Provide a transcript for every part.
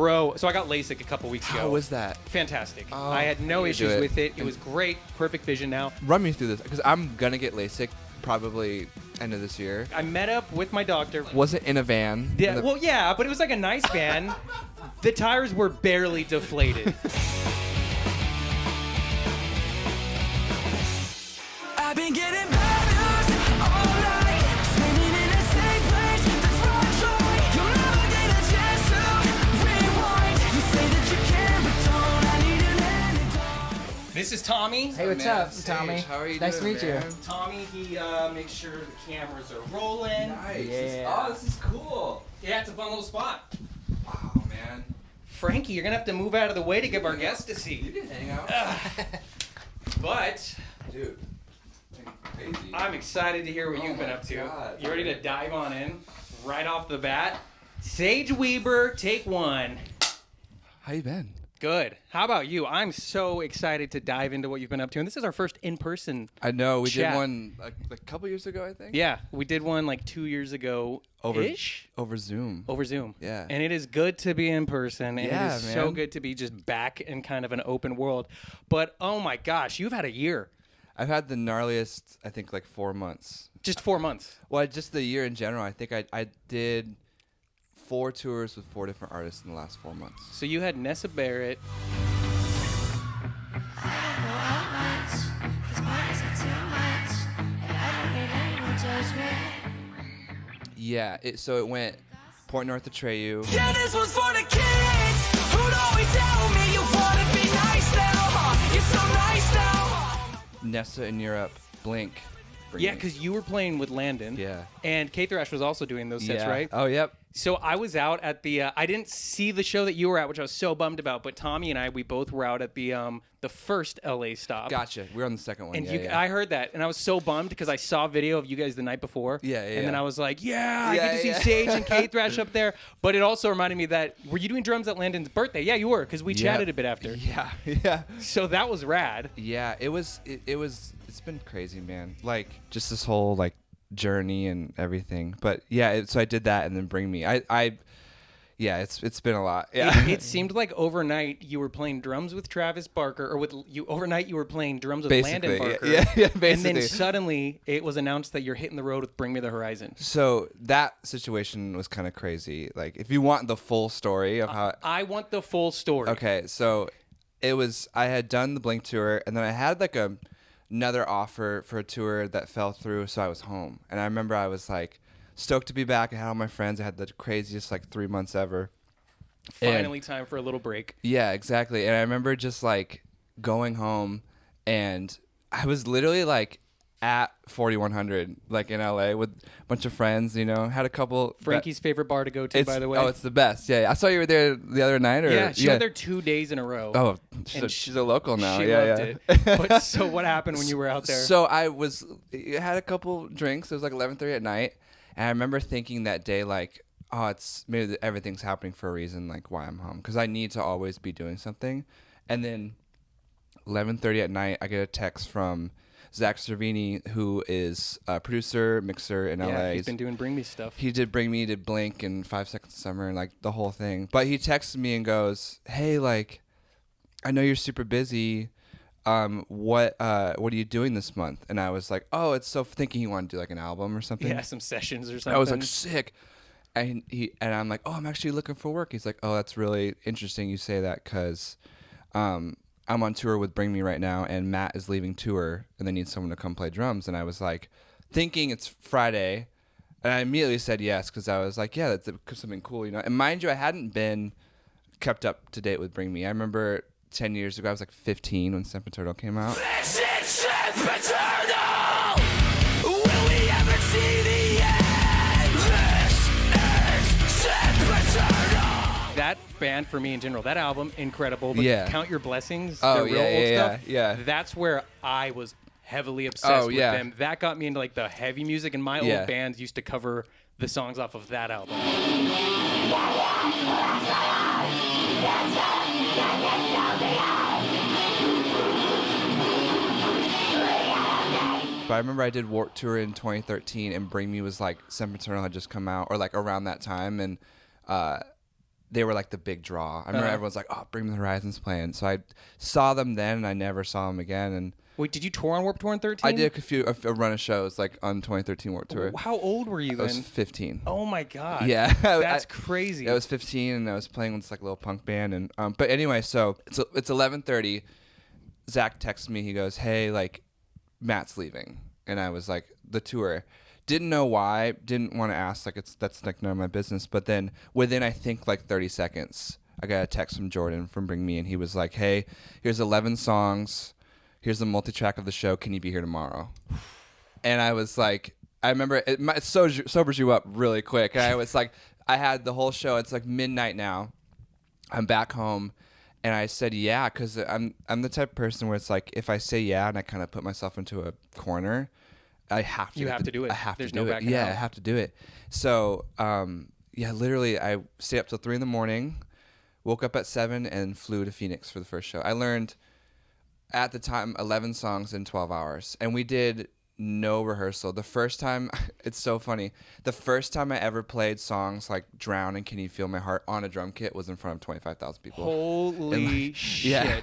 Bro, so I got Lasik a couple weeks ago. How was that? Fantastic. Oh, I had no you issues do it. with it. It was great. Perfect vision now. Run me through this, because I'm going to get LASIK probably end of this year. I met up with my doctor. Was it in a van? Yeah, well, yeah, but it was like a nice van. The tires were barely deflated. I've been getting bad news all night, spinning in a safe place, that's my joy. You'll never get a chance to rewind. You say that you can, but don't. I need an antidote. This is Tommy. Hey, what's up, Tommy? How are you Nice doing, to meet man? you. Tommy, he makes sure the cameras are rolling. Nice. Yeah. Oh, this is cool. Yeah, it's a fun little spot. Oh, man. Frankie, you're going to have to move out of the way to give our guests a You seat. can hang out. But Dude. Crazy. I'm excited to hear what Oh you've been my up to. God. You ready to dive on in right off the bat? Sage Weeber, take one. How you been? Good. How about you? I'm so excited to dive into what you've been up to. And this is our first in-person. I know. We Chat. did one a couple years ago, I think. Yeah, we did one like 2 years ago. Ish? Over Zoom. Over Zoom. Yeah. And it is good to be in person. And Yeah, it is so man. good to be just back in kind of an open world. But oh my gosh, you've had a year. I've had the gnarliest, I think, like 4 months. Just 4 months. Well, just the year in general. I think I did 4 tours with 4 different artists in the last 4 months. So you had Nessa Barrett. Yeah. So it went Point North to Treyu. Yeah, this one's for the kids who'd always tell me you wanna be nice now, huh? You're so nice now. Nessa in Europe. Blink. Bring Yeah, Me. because you were playing with Landon. Yeah. And K Thrash was also doing those sets, Yeah. right? Oh, yep. So I was out at the. I didn't see the show that you were at, which I was so bummed about. But Tommy and I, we both were out at the first LA stop. Gotcha. We're on the second one. And yeah, you, yeah. I heard that, and I was so bummed because I saw video of you guys the night before. Yeah, And then yeah. I was like, yeah, I Yeah, get to see yeah. Sage and K Thrash up there. But it also reminded me that were you doing drums at Landon's birthday? Yeah, you were, because we chatted a bit after. Yeah. Yeah. So that was rad. Yeah. It's been crazy, man. Like, just this whole, like, journey and everything. But, yeah, so I did that and then Bring Me. Yeah, it's been a lot. Yeah. It seemed like overnight you were playing drums with Travis Barker, or overnight you were playing drums with Basically, Landon Barker. yeah, basically. And then suddenly it was announced that you're hitting the road with Bring Me the Horizon. So that situation was kind of crazy. Like, if you want the full story of how... I want the full story. Okay, so I had done the Blink tour, and then I had like another offer for a tour that fell through, so I was home. And I remember I was like stoked to be back. I had all my friends. I had the craziest like 3 months ever. Finally, time for a little break. Yeah, exactly. And I remember just like going home, and I was literally like at 4100 like in LA with a bunch of friends, had a couple. Frankie's favorite bar to go to, by the way. Oh, it's the best. Yeah, I saw you were there the other night. Or, Yeah, she was there 2 days in a row. Oh, And she's a local now. She yeah, loved yeah. it. But so what happened when you were out there? So I had a couple drinks. It was like 11:30 at night, and I remember thinking that day like, oh, it's maybe everything's happening for a reason. Like why I'm home, because I need to always be doing something. And then 11:30 at night, I get a text from Zach Cervini, who is a producer, mixer in LA. Yeah, he's been doing Bring Me stuff. He did Bring Me, did Blink, and 5 Seconds of Summer, and like the whole thing. But he texts me and goes, "Hey, like, I know you're super busy. What are you doing this month?" And I was like, "Oh, it's so," thinking he wanted to do like an album or something. Yeah, some sessions or something. I was like, "Sick." And I'm like, "Oh, I'm actually looking for work." He's like, "Oh, that's really interesting you say that, because I'm on tour with Bring Me right now, and Matt is leaving tour, and they need someone to come play drums." And I was like, thinking it's Friday, and I immediately said yes, because I was like, yeah, that's something cool, And mind you, I hadn't been kept up to date with Bring Me. I remember 10 years ago, I was like 15 when Sempiternal came out. This is Sempiternal! Will we ever see the end? This is Sempiternal! That band, for me in general, that album, incredible. But Yeah. Count Your Blessings, Oh, the real yeah, old yeah, stuff. yeah. That's where I was heavily obsessed with yeah. them. That got me into like the heavy music, and my Yeah. old bands used to cover the songs off of that album. But I remember I did Warped Tour in 2013, and Bring Me was like Sempiternal had just come out, or like around that time, and they were like the big draw. I remember everyone's like, "Oh, Bring Me the Horizon's playing." So I saw them then, and I never saw them again. And Wait, did you tour on Warped Tour in 13? I did a run of shows like on 2013 Warped Tour. How old were you then? I was 15. Oh my god. Yeah, That's crazy. I was 15 and I was playing with this like little punk band. And but anyway, so it's 11:30. Zach texts me. He goes, "Hey, like Matt's leaving," and I was like, "The tour." Didn't know why. Didn't want to ask. Like that's like none of my business. But then within I think like 30 seconds, I got a text from Jordan from Bring Me, and he was like, "Hey, here's 11 songs. Here's the multi-track of the show. Can you be here tomorrow?" And I was like, I remember it sobers you up really quick. And I was like, I had the whole show. It's like midnight now. I'm back home, and I said yeah because I'm the type of person where it's like if I say yeah and I kind of put myself into a corner, I have to. You have to do it. I have There's to do no it. backing Yeah, out. I have to do it. So yeah, literally, I stayed up till 3 a.m. Woke up at 7 and flew to Phoenix for the first show. I learned at the time 11 songs in 12 hours, and we did no rehearsal. The first time, it's so funny. The first time I ever played songs like "Drown" and "Can You Feel My Heart" on a drum kit was in front of 25,000 people. Holy shit. Yeah.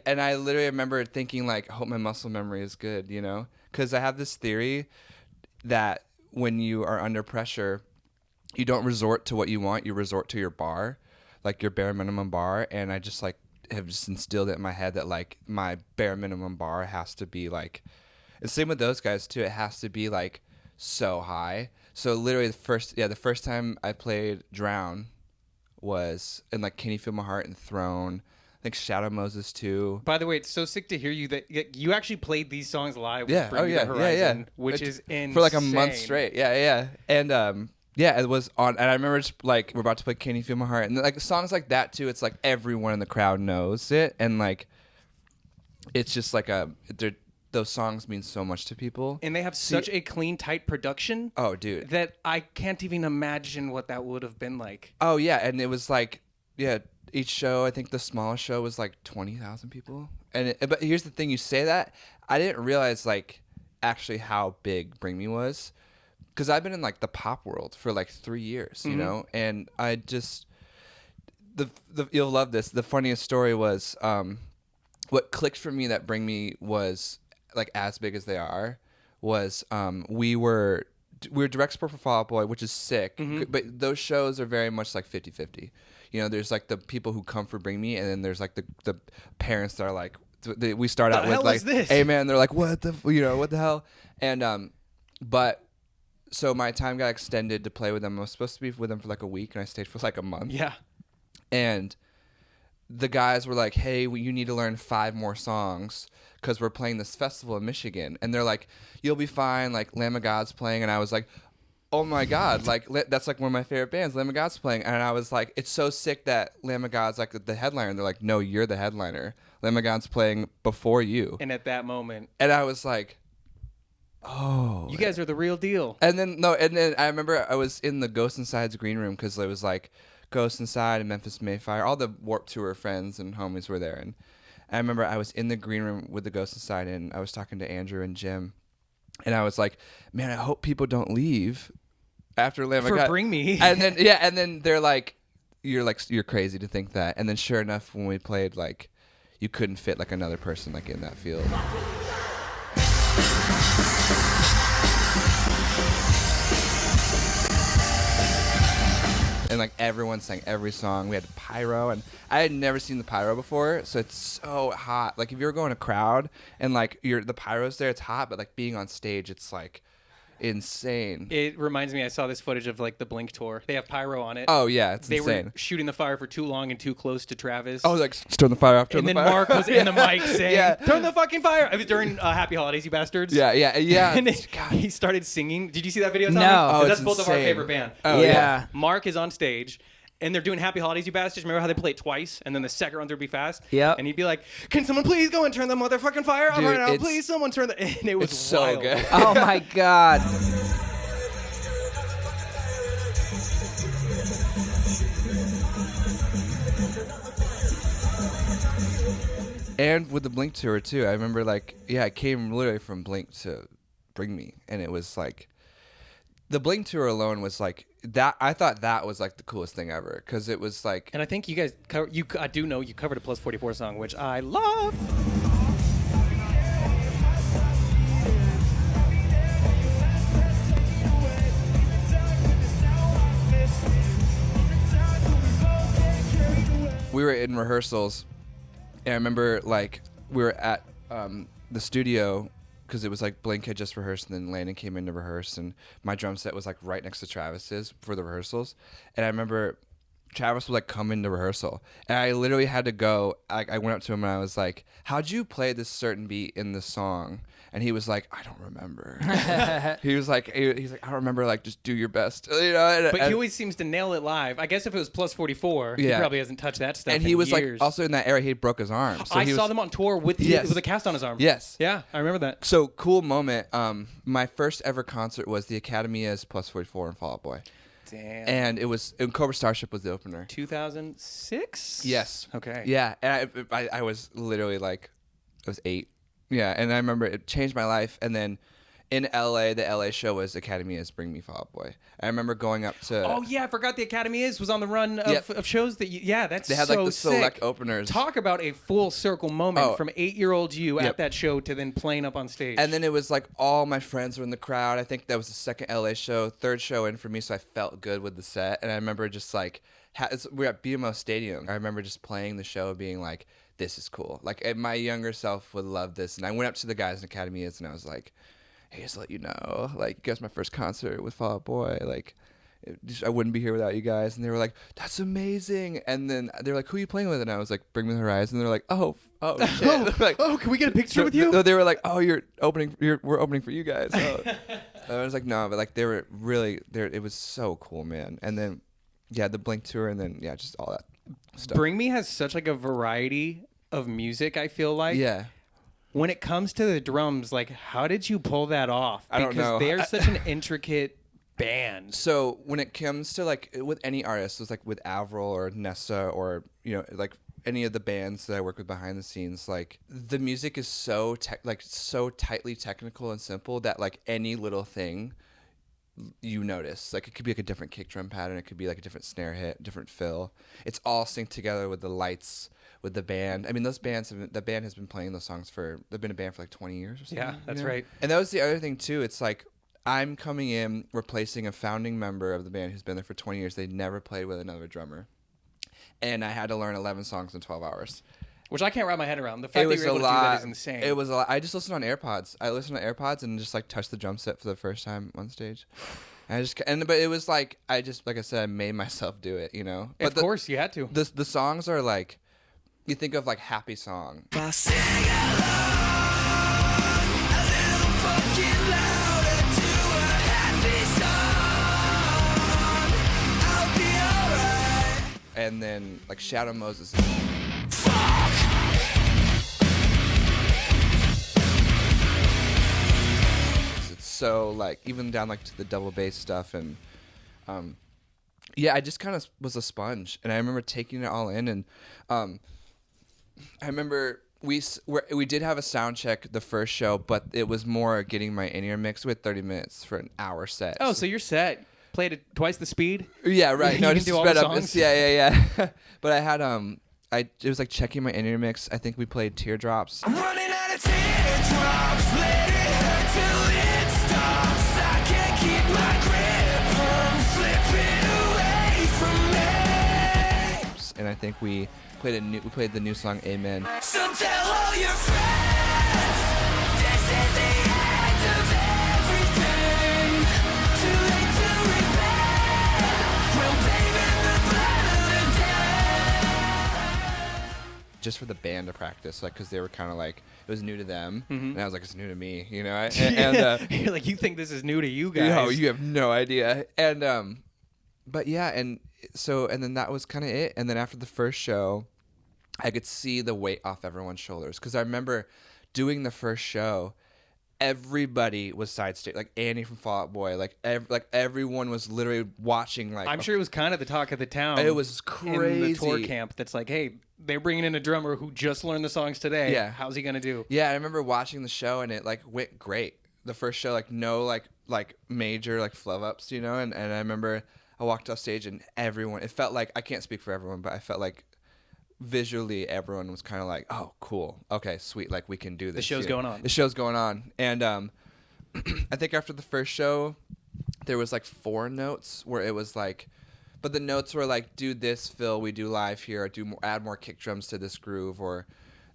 And I literally remember thinking like, I hope my muscle memory is good, you know? Because I have this theory that when you are under pressure, you don't resort to what you want, you resort to your bar, like your bare minimum bar. And I just like have just instilled it in my head that like my bare minimum bar has to be like, and same with those guys too, it has to be like so high. So literally the first time I played "Drown" was in like "Can You Feel My Heart" and "Throne." I think "Shadow Moses" too. By the way, it's so sick to hear you that you actually played these songs live. Yeah. With Bring Me the Horizon, which is insane. For like a month straight. Yeah. And yeah, it was on. And I remember just like we're about to play "Can You Feel My Heart," and like songs like that too. It's like everyone in the crowd knows it, and like it's just like those songs mean so much to people. And they have such a clean, tight production. Oh, dude. That I can't even imagine what that would have been like. Oh yeah, and it was like each show. I think the smallest show was like 20,000 people. But here's the thing: you say that, I didn't realize like actually how big Bring Me was, because I've been in like the pop world for like 3 years, you know, and I just you'll love this. The funniest story was what clicked for me that Bring Me was like as big as they are was we were direct support for Fall Out Boy, which is sick, but those shows are very much like 50-50. You know, there's like the people who come for Bring Me, and then there's like the parents that are like, we start out with like, "Hey man," they're like, what the hell? And but so my time got extended to play with them. I was supposed to be with them for like a week, and I stayed for like a month. Yeah. And the guys were like, "Hey, you need to learn 5 more songs because we're playing this festival in Michigan." And they're like, "You'll be fine. Like Lamb of God's playing." And I was like, "Oh my God, like that's like one of my favorite bands, Lamb of God's playing." And I was like, "It's so sick that Lamb of God's like the headliner." And they're like, "No, you're the headliner. Lamb of God's playing before you." And at that moment, and I was like, "Oh, you guys are the real deal." And then I remember I was in the Ghost Inside's green room because it was like Ghost Inside and Memphis Mayfire, all the Warped Tour friends and homies were there. And I remember I was in the green room with the Ghost Inside, and I was talking to Andrew and Jim, and I was like, "Man, I hope people don't leave after Lamb of God." Bring Me. And then they're like, you're crazy to think that." And then sure enough, when we played, like, you couldn't fit like another person like in that field. And like everyone sang every song. We had pyro, and I had never seen the pyro before, so it's so hot. Like if you're going to a crowd and like the pyro's there, it's hot, but like being on stage, it's like insane. It reminds me, I saw this footage of like the Blink tour. They have pyro on it. Oh yeah, it's they insane. were shooting the fire for too long and too close to Travis. Oh, like turn the fire off. And then Mark was in the mic saying, "Turn the fucking fire!" It was during Happy Holidays, you bastards. Yeah. And he started singing. Did you see that video? Tommy? No. Oh, That's it's both of our insane. favorite band. Oh yeah. Mark is on stage, and they're doing Happy Holidays, you bastards. Remember how they play it twice, and then the second run through would be fast? Yep. And he'd be like, "Can someone please go and turn the motherfucking fire off Dude, right now? it's- Please, someone turn the..." And it was It's so wild. good. Oh my God. And with the Blink tour too, I remember like, I came literally from Blink to Bring Me, and it was like, the Bling tour alone was like that. I thought that was like the coolest thing ever because it was like. And I think you guys I do know you covered a Plus 44 song, which I love. We were in rehearsals, and I remember like we were at the studio because it was like Blink had just rehearsed, and then Landon came in to rehearse, and my drum set was like right next to Travis's for the rehearsals, and I remember Travis would like come into rehearsal, and I literally had to go. I went up to him and I was like, "How'd you play this certain beat in this song?" And he was like, "I don't remember." He was like, "He's like, I don't remember. Like, just do your best." You know. But he always seems to nail it live. I guess if it was Plus 44, he Yeah. probably hasn't touched that stuff. And in he was years. like, also in that era, he broke his arm. So I he saw was, them on tour with Yes. with a cast on his arm. Yes. Yeah, I remember that. So cool moment. My first ever concert was the Academia's Plus 44 in Fall Out Boy. Damn. And it was Cobra Starship was the opener. 2006. Yes. Okay. Yeah, and I was literally like, I was 8. Yeah, and I remember it changed my life. And then in LA, the LA show was Academia's Bring Me Fall Out Boy. I remember going up to. Oh yeah, I forgot the Academy was on the run of, Yep. of shows that you. Yeah, that's They had so like the select sick. openers. Talk about a full circle moment Oh. from 8-year-old you at Yep. that show to then playing up on stage. And then it was like all my friends were in the crowd. I think that was the second LA show, third show in for me, so I felt good with the set. And I remember just like, we were at BMO Stadium. I remember just playing the show, being like, "This is cool." Like my younger self would love this. And I went up to the guys in Academia's and I was like, "Hey, just to let you know, like, you guys, my first concert with Fall Out Boy. Like, I wouldn't be here without you guys." And they were like, "That's amazing." And then they were like, "Who are you playing with?" And I was like, "Bring Me the Horizon." And they're like, "Oh, shit." They're like, oh, can we get a picture with you? No, they were like, "Oh, we're opening for you guys." Oh. I was like, "No," but like they were really there. It was so cool, man. And then, yeah, the Blink tour, and then just all that stuff. Bring Me has such like a variety of music. I feel like. Yeah. When it comes to the drums, like, how did you pull that off? I don't know. Because they're such an intricate band. So when it comes to like with any artist, it's like with Avril or Nessa or like any of the bands that I work with behind the scenes, like the music is so so tightly technical and simple that like any little thing you notice. Like it could be like a different kick drum pattern, it could be like a different snare hit, different fill. It's all synced together with the lights, with the band. I mean, the band has been playing those songs they've been a band for like 20 years or something. Yeah, that's right. And that was the other thing too. It's like I'm coming in replacing a founding member of the band who's been there for 20 years. They never played with another drummer. And I had to learn 11 songs in 12 hours. Which I can't wrap my head around. The fact that was you're able a to do that lot. is insane. It was a lot. I just listened on AirPods. I listened to AirPods and just like touched the drum set for the first time on stage. But it was like I said, I made myself do it, But of course, you had to. The songs are like, you think of like happy song. Sing along a little fucking louder to a happy song. I'll be alright. And then like Shadow Moses. It's so like even down like to the double bass stuff and I just kind of was a sponge, and I remember taking it all in, and I remember we did have a sound check the first show, but it was more getting my in-ear mix with 30 minutes for an hour set. Oh, so you're set. Played it twice the speed? Yeah, right. You No, can just do all sped the up. songs? Yeah. But I had it was like checking my in-ear mix. I think we played Teardrops. I'm running out of teardrops. Let it hurt till it stops. I can't keep my grip from slipping away from me. And I think we played the new song Amen. So tell all your friends this is the end of everything. Too late to repent. We'll bathe in the blood of the dead. Just for the band to practice, like, because they were kind of like, it was new to them, Mm-hmm. and I was like, it's new to me, And You're like, you think this is new to you guys? you have no idea. And but yeah, and then that was kind of it. And then after the first show, I could see the weight off everyone's shoulders, because I remember doing the first show, everybody was side stage, like Annie from Fall Out Boy, like everyone was literally watching. Like I'm sure it was kind of the talk of the town. It was crazy. In the tour camp that's like, hey, they're bringing in a drummer who just learned the songs today. Yeah. How's he going to do? Yeah, I remember watching the show and it like went great. The first show, like no like like major like flow ups, you know, and I remember I walked off stage and everyone, it felt like, I can't speak for everyone, but I felt like visually everyone was kind of like, oh cool, okay, sweet, like we can do this. The show's going on. The show's going on. And I think after the first show there was like 4 notes where it was like, but the notes were like, do this fill we do live here, or add more kick drums to this groove, or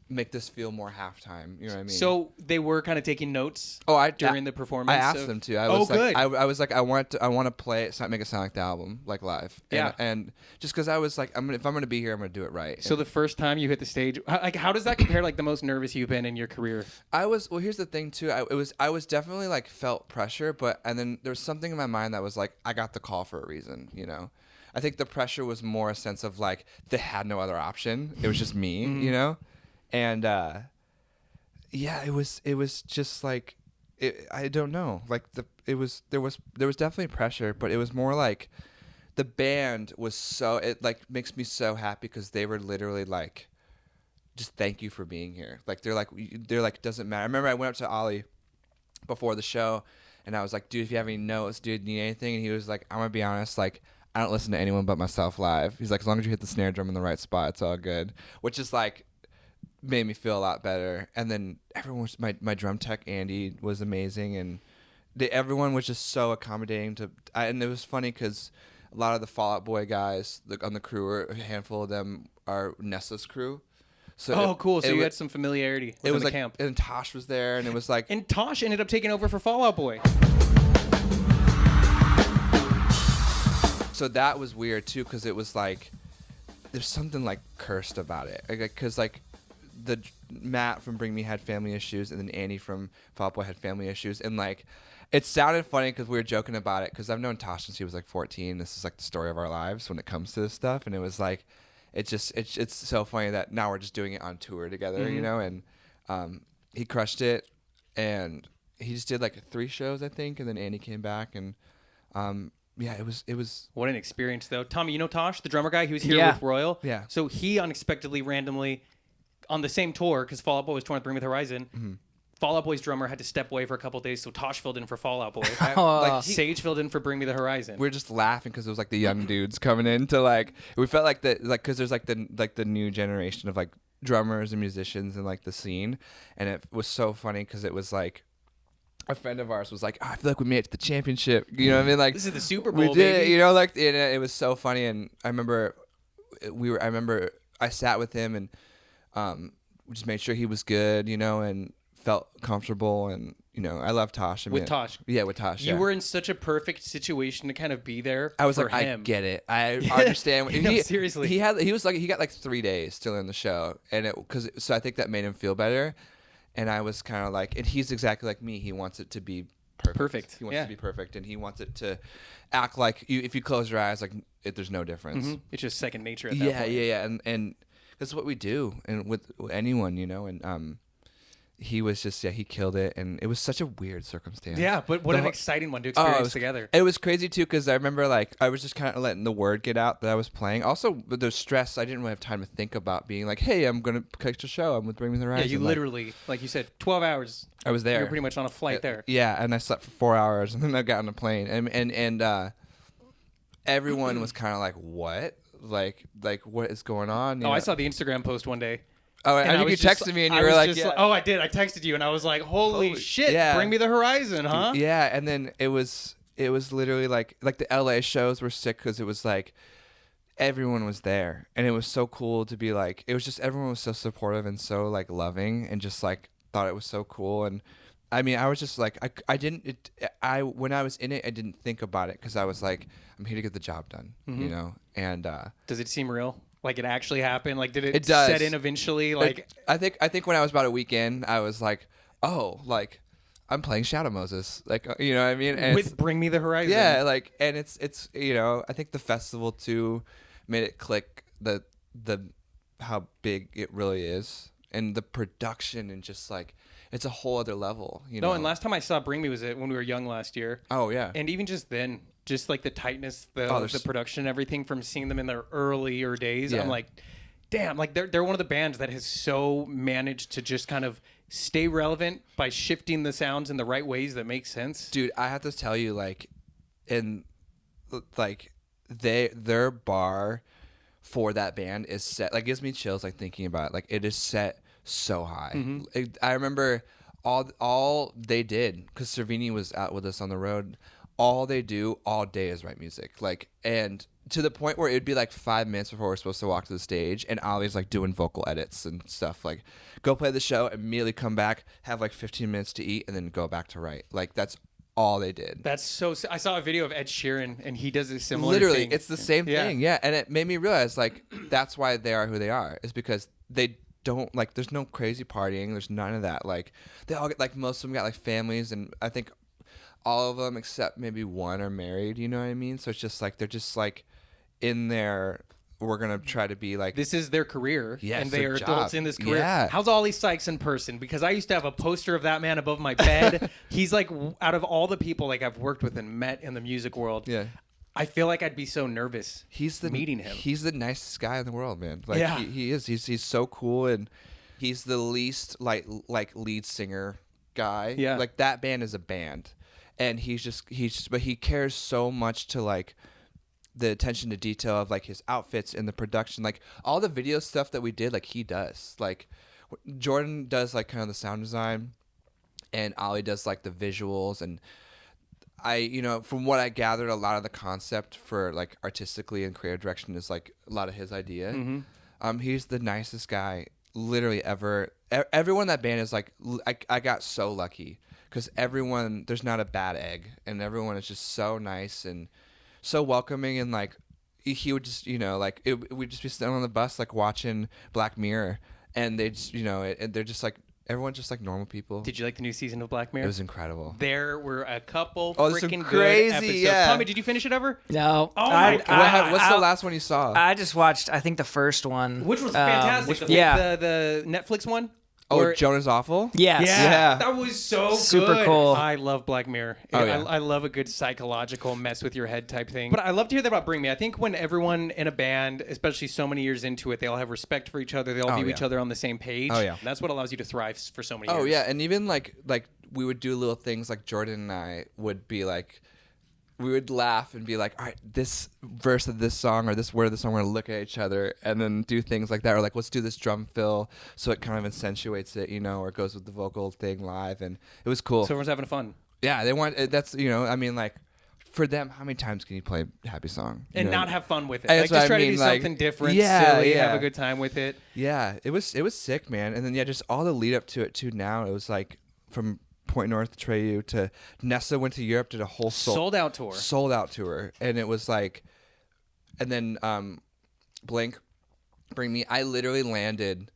make this feel more halftime. You know what I mean? So they were kind of taking notes. During the performance. I asked them to. I was like, good. I was like, I want to play it, make it sound like the album, like live. Yeah. And just because I was like, if I'm gonna be here, I'm gonna do it right. So the first time you hit the stage, like, how does that compare? Like the most nervous you've been in your career? Well, here's the thing too. I was definitely like felt pressure, and then there was something in my mind that was like, I got the call for a reason. You know. I think the pressure was more a sense of like they had no other option. It was just me. You know. And yeah, it was just like, I don't know, like there was definitely pressure, but it was more like the band was so, it like makes me so happy because they were literally like, just thank you for being here. Like they're like doesn't matter. I remember I went up to Ollie before the show and I was like, dude, if you have any notes, dude, need anything? And he was like, I'm gonna be honest, like I don't listen to anyone but myself live. He's like, as long as you hit the snare drum in the right spot, it's all good. Which is like, made me feel a lot better. And then everyone was, my drum tech Andy was amazing, and everyone was just so accommodating and it was funny because a lot of the Fall Out Boy guys on the crew, a handful of them are Nessa's crew. So cool. So you had some familiarity with the like, camp. And Tosh was there, and it was like, and Tosh ended up taking over for Fall Out Boy. So that was weird too, because it was like there's something like cursed about it, because like the Matt from Bring Me had family issues, and then Andy from Fall Out Boy had family issues, and like it sounded funny because we were joking about it, because I've known Tosh since he was like 14. This is like the story of our lives when it comes to this stuff, and it was like it's so funny that now we're just doing it on tour together, you know. And he crushed it, and he just did like 3 shows I think, and then Andy came back, and yeah, it was. What an experience though. Tommy, you know Tosh, the drummer guy? He was here Yeah. with Royal. Yeah. So he unexpectedly, randomly, on the same tour, because Fall Out Boy was touring with Bring Me the Horizon, Fall Out Boy's drummer had to step away for a couple of days, so Tosh filled in for Fall Out Boy. Like Sage filled in for Bring Me the Horizon. we were just laughing because it was like the young dudes coming in to like. We felt like because there's like the new generation of like drummers and musicians in like the scene, and it was so funny because it was like a friend of ours was like, I feel like we made it to the championship. You know what I mean? Like This is the Super Bowl, we did, baby. you know, like and it was so funny. And I remember I sat with him and we just made sure he was good, you know, and felt comfortable. And you know, I love Tosh. With Tosh. Yeah, with Tosh. You yeah. were in such a perfect situation to kind of be there. I was for like, him. I get it. I understand. No, seriously. He got like 3 days still in the show, and so I think that made him feel better. And I was kind of like, and he's exactly like me. He wants it to be perfect. He wants it to be perfect, and he wants it to act like if you close your eyes, like there's no difference. It's just second nature at that point. Yeah. And that's what we do, and with anyone, you know. And he was just he killed it, and it was such a weird circumstance. Yeah, but what an exciting one to experience together. It was crazy too, because I remember like I was just kind of letting the word get out that I was playing. Also, with the stress, I didn't really have time to think about being like, hey, I'm gonna catch a show. I'm with Bring Me the Horizon. Yeah, you literally, like you said, 12 hours. I was there. You were pretty much on a flight there. Yeah, and I slept for 4 hours, and then I got on a plane, and everyone was kind of like, what? Like what is going on? You know? I saw the Instagram post one day. Oh, And I think you texted me, and you were like, yeah. oh, I did. I texted you, and I was like, holy shit, yeah. Bring Me the Horizon, huh? Yeah, and then it was literally like the LA shows were sick because it was like everyone was there, and it was so cool to be like, it was just everyone was so supportive and so like loving, and just like thought it was so cool. And I mean, I was just like, when I was in it, I didn't think about it because I was like, I'm here to get the job done, you know. And does it seem real? Like it actually happened? Like did it does. set in eventually? Like I think when I was about a week in, I was like, oh, like I'm playing Shadow Moses, like you know what I mean? And with Bring Me the Horizon. yeah, like, and it's you know, I think the festival too made it click the how big it really is, and the production, and just like it's a whole other level, you know. No, and last time I saw Bring Me was when we were young last year. Oh yeah. And even just then, just like the tightness, the production, and everything from seeing them in their earlier days, Yeah. I'm like, damn, like they're one of the bands that has so managed to just kind of stay relevant by shifting the sounds in the right ways that make sense? Dude, I have to tell you, like, their bar for that band is set. Like, gives me chills, like, thinking about it. Like, it is set so high. I remember all they did, because Cervini was out with us on the road, all they do all day is write music. Like, and to the point where it'd be like 5 minutes before we're supposed to walk to the stage, and Ollie's like doing vocal edits and stuff. Like, go play the show, immediately come back, have like 15 minutes to eat, and then go back to write. Like, that's all they did. That's so. I saw a video of Ed Sheeran, and he does a similar Literally, thing. it's the same thing. Yeah, and it made me realize, like, that's why they are who they are. Is because they don't, like, there's no crazy partying. There's none of that. Like, they all get, like, most of them got like families, and I think all of them except maybe one are married. You know what I mean? So it's just like they're just like in there. We're gonna try to be like, this is their career, Yes, and they their are job. adults in this career. Yeah. How's Ollie Sykes in person? Because I used to have a poster of that man above my bed. He's like, out of all the people like I've worked with and met in the music world, yeah. I feel like I'd be so nervous meeting him. He's the nicest guy in the world, man. Like, Yeah. he is. He's so cool, and he's the least like lead singer guy. Yeah. Like, that band is a band, and but he cares so much to like the attention to detail of like his outfits and the production, like all the video stuff that we did, like he does. Like, Jordan does like kind of the sound design, and Ollie does like the visuals, and from what I gathered, a lot of the concept for like artistically and creative direction is like a lot of his idea. He's the nicest guy literally ever. Everyone in that band is like, I got so lucky because everyone, there's not a bad egg, and everyone is just so nice and so welcoming, and like he would just, we'd just be sitting on the bus like watching Black Mirror, and they just, and they're just like, everyone's just like normal people. Did you like the new season of Black Mirror? It was incredible. There were a couple Oh, some freaking crazy, good episodes. yeah. Tommy, did you finish it ever? No. Oh my God. What's the last one you saw? I just watched, I think, the first one. Which was fantastic. Yeah. The Netflix one? Oh, Jonah's Awful? Yes. Yeah. That was so Super good. cool. I love Black Mirror. Oh, yeah. I love a good psychological mess with your head type thing. But I love to hear that about Bring Me. I think when everyone in a band, especially so many years into it, they all have respect for each other. They all view each other on the same page. Oh, yeah. That's what allows you to thrive for so many years. Oh, yeah. And even like we would do little things, like Jordan and I would be like, we would laugh and be like, all right, this verse of this song or this word of this song, we're going to look at each other and then do things like that. Or like, let's do this drum fill so it kind of accentuates it, or it goes with the vocal thing live. And it was cool. So everyone's having fun. Yeah, they want, that's, I mean, like, for them, how many times can you play Happy Song? And not have fun with it. That's Like, what just I try to mean, do like, something different, yeah, silly, yeah. have a good time with it. Yeah, it was sick, man. And then, yeah, just all the lead up to it, too, now. It was like from Point North, Treyu to Nessa went to Europe, did a whole Sold out tour. And it was like, and then Blink, Bring Me. I literally landed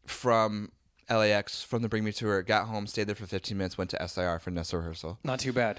from LAX from the Bring Me tour, got home, stayed there for 15 minutes, went to SIR for Nessa rehearsal. Not too bad.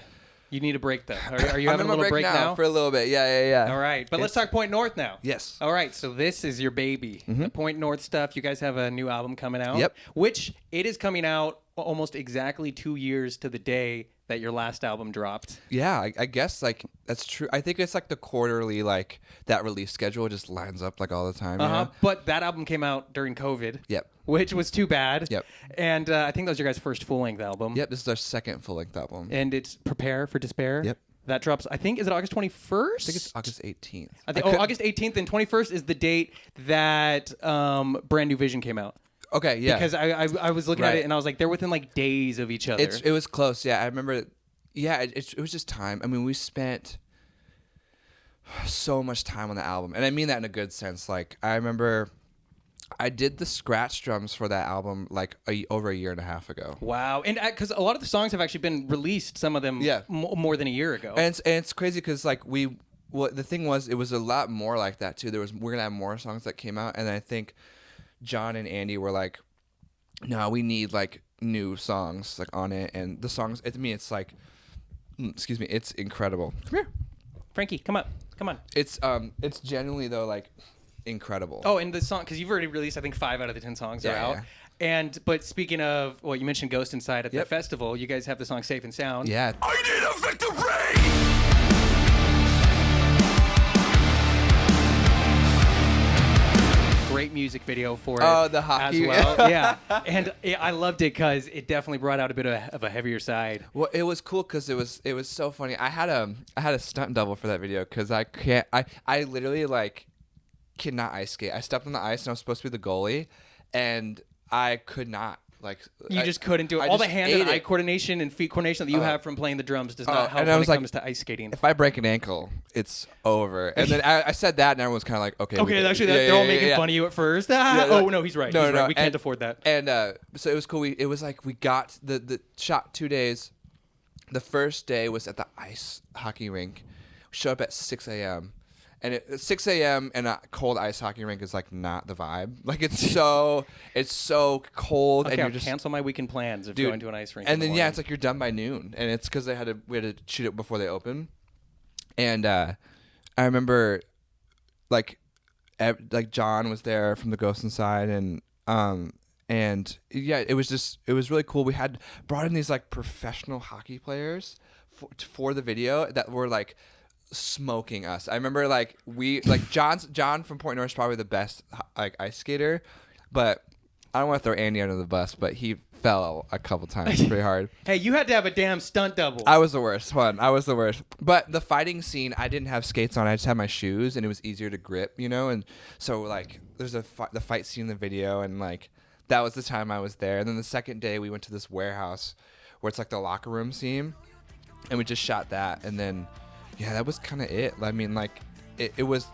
You need a break, though. Are you I'm having a on little break now? for a little bit. Yeah. All right, but let's talk Point North now. Yes. All right, so this is your baby, the Point North stuff. You guys have a new album coming out. Yep. Which it is coming out almost exactly 2 years to the day that your last album dropped. Yeah, I guess like that's true. I think it's like the quarterly, like that release schedule just lines up like all the time. But that album came out during COVID. Yep. Which was too bad. Yep. And I think that was your guys' first full-length album. Yep, this is our second full-length album. And it's Prepare for Despair. Yep. That drops, I think, is it August 21st? I think it's August 18th. August 18th, and 21st is the date that Brand New Vision came out. Okay, yeah. Because I was looking at it and I was like, they're within like days of each other. It was close, yeah. I remember, yeah, it was just time. I mean, we spent so much time on the album. And I mean that in a good sense. Like, I remember I did the scratch drums for that album like over a year and a half ago. Wow. And because a lot of the songs have actually been released, some of them more than a year ago. And it's crazy because like the thing was, it was a lot more like that too. We're going to have more songs that came out. And I think John and Andy were like, no, we need like new songs like on it. And the songs, it's like, excuse me, it's incredible. Come here. Frankie, come on. It's genuinely though like incredible. Oh, and the song, because you've already released, I think 5 out of the 10 songs are out. Yeah. But speaking of, well, you mentioned Ghost Inside at the festival. You guys have the song Safe and Sound. Yeah. I need a victory! great music video for it. Oh, the hockey. as well. Yeah, and I loved it because it definitely brought out a bit of a heavier side. Well, it was cool because it was so funny. I had a stunt double for that video because I literally like cannot ice skate. I stepped on the ice and I was supposed to be the goalie, and I could not. Like You just couldn't do it. I All the just hand ate and eye it. coordination and feet coordination that you have from playing the drums does not help and I when was it like, comes to ice skating. If I break an ankle, it's over. And then I said that, and everyone was kind of like, okay. Okay, actually, they're all making fun of you at first. Oh, no, he's right. He's right. We can't afford that. And so it was cool. It was like we got the shot 2 days. The first day was at the ice hockey rink. We showed up at 6 a.m. And 6 a.m. and a cold ice hockey rink is like not the vibe. Like it's so cold. Okay, and you're I'll just cancel my weekend plans of going to an ice rink. And in the then morning. it's like you're done by noon, and it's because we had to shoot it before they open. And I remember like John was there from the Ghost Inside, and yeah, it was really cool. We had brought in these like professional hockey players for the video that were like smoking us. I remember like John from Point North is probably the best like ice skater, but I don't want to throw Andy under the bus, but he fell a couple times pretty hard. Hey, you had to have a damn stunt double. I was the worst one. I was the worst. But the fighting scene, I didn't have skates on. I just had my shoes, and it was easier to grip, you know. And so like, there's the fight scene in the video, and like that was the time I was there. And then the second day, we went to this warehouse where it's like the locker room scene, and we just shot that. And then, yeah, that was kind of it. I mean, like, it was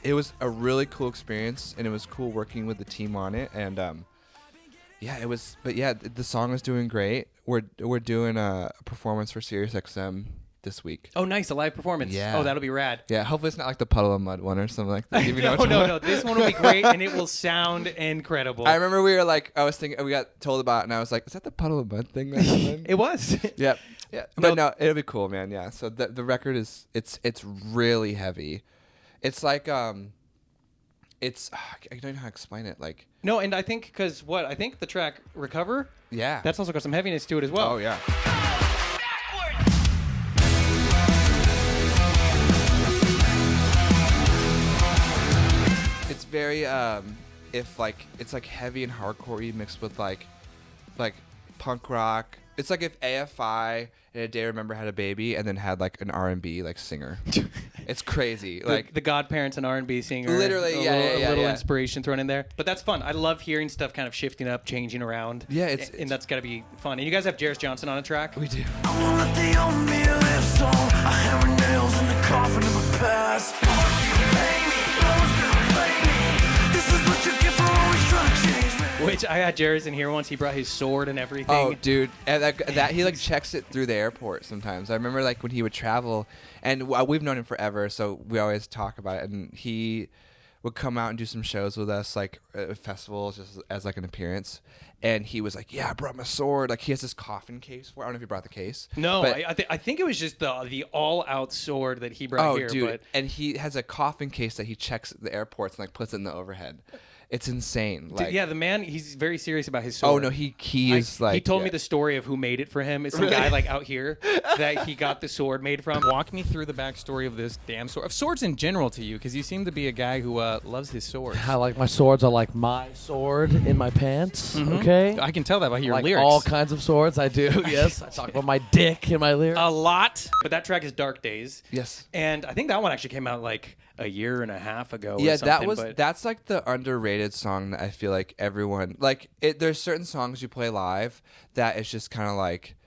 a really cool experience, and it was cool working with the team on it. And yeah, it was. But yeah, the song is doing great. We're doing a performance for SiriusXM this week. Oh, nice, a live performance. Yeah. Oh, that'll be rad. Yeah, hopefully it's not like the Puddle of Mud one or something like that. No. This one will be great, and it will sound incredible. I remember we were like, I was thinking, we got told about it, and I was like, is that the Puddle of Mud thing that happened? It was. Yep. Yeah. But no, it'll be cool, man. Yeah. So the record is it's really heavy. It's like it's I don't know how to explain it. Like No, and I think I think the track Recover, yeah, that's also got some heaviness to it as well. Oh yeah. It's very if like it's like heavy and hardcore mixed with like punk rock. It's like if AFI and A Day to Remember had a baby and then had like an R&B like singer. It's crazy. Like the godparents and R&B singer. Literally, a little inspiration thrown in there. But that's fun. I love hearing stuff kind of shifting up, changing around. Yeah, and that's got to be fun. And you guys have Jeris Johnson on a track? We do. I won't let the old me live, so I hammer nails in the coffin of my past. Fuck you, pay me, no one's gonna play me. This is what you get for always trying to change me. Which I had Jeris in here once. He brought his sword and everything. Oh, dude, and that he like checks it through the airport sometimes. I remember like when he would travel, and we've known him forever, so we always talk about it. And he would come out and do some shows with us, like at festivals, just as like an appearance. And he was like, "Yeah, I brought my sword." Like he has this coffin case for. I don't know if he brought the case. No, but, I think it was just the all-out sword that he brought here. Dude, but and he has a coffin case that he checks at the airports and like puts it in the overhead. It's insane. Like, yeah, the man, he's very serious about his sword. Oh no, he is like. He told me the story of who made it for him. It's some guy like out here that he got the sword made from. Walk me through the backstory of this damn sword, of swords in general to you, because you seem to be a guy who loves his swords. I like my swords. I like my sword in my pants. Okay, I can tell that by your like lyrics. all kinds of swords. I do. Yes, I talk about my dick in my lyrics. A lot. But that track is Dark Days. Yes. And I think that one actually came out like a year and a half ago. Yeah, or something, that's like the underrated song that I feel like everyone like. There's certain songs you play live that it's just kind of like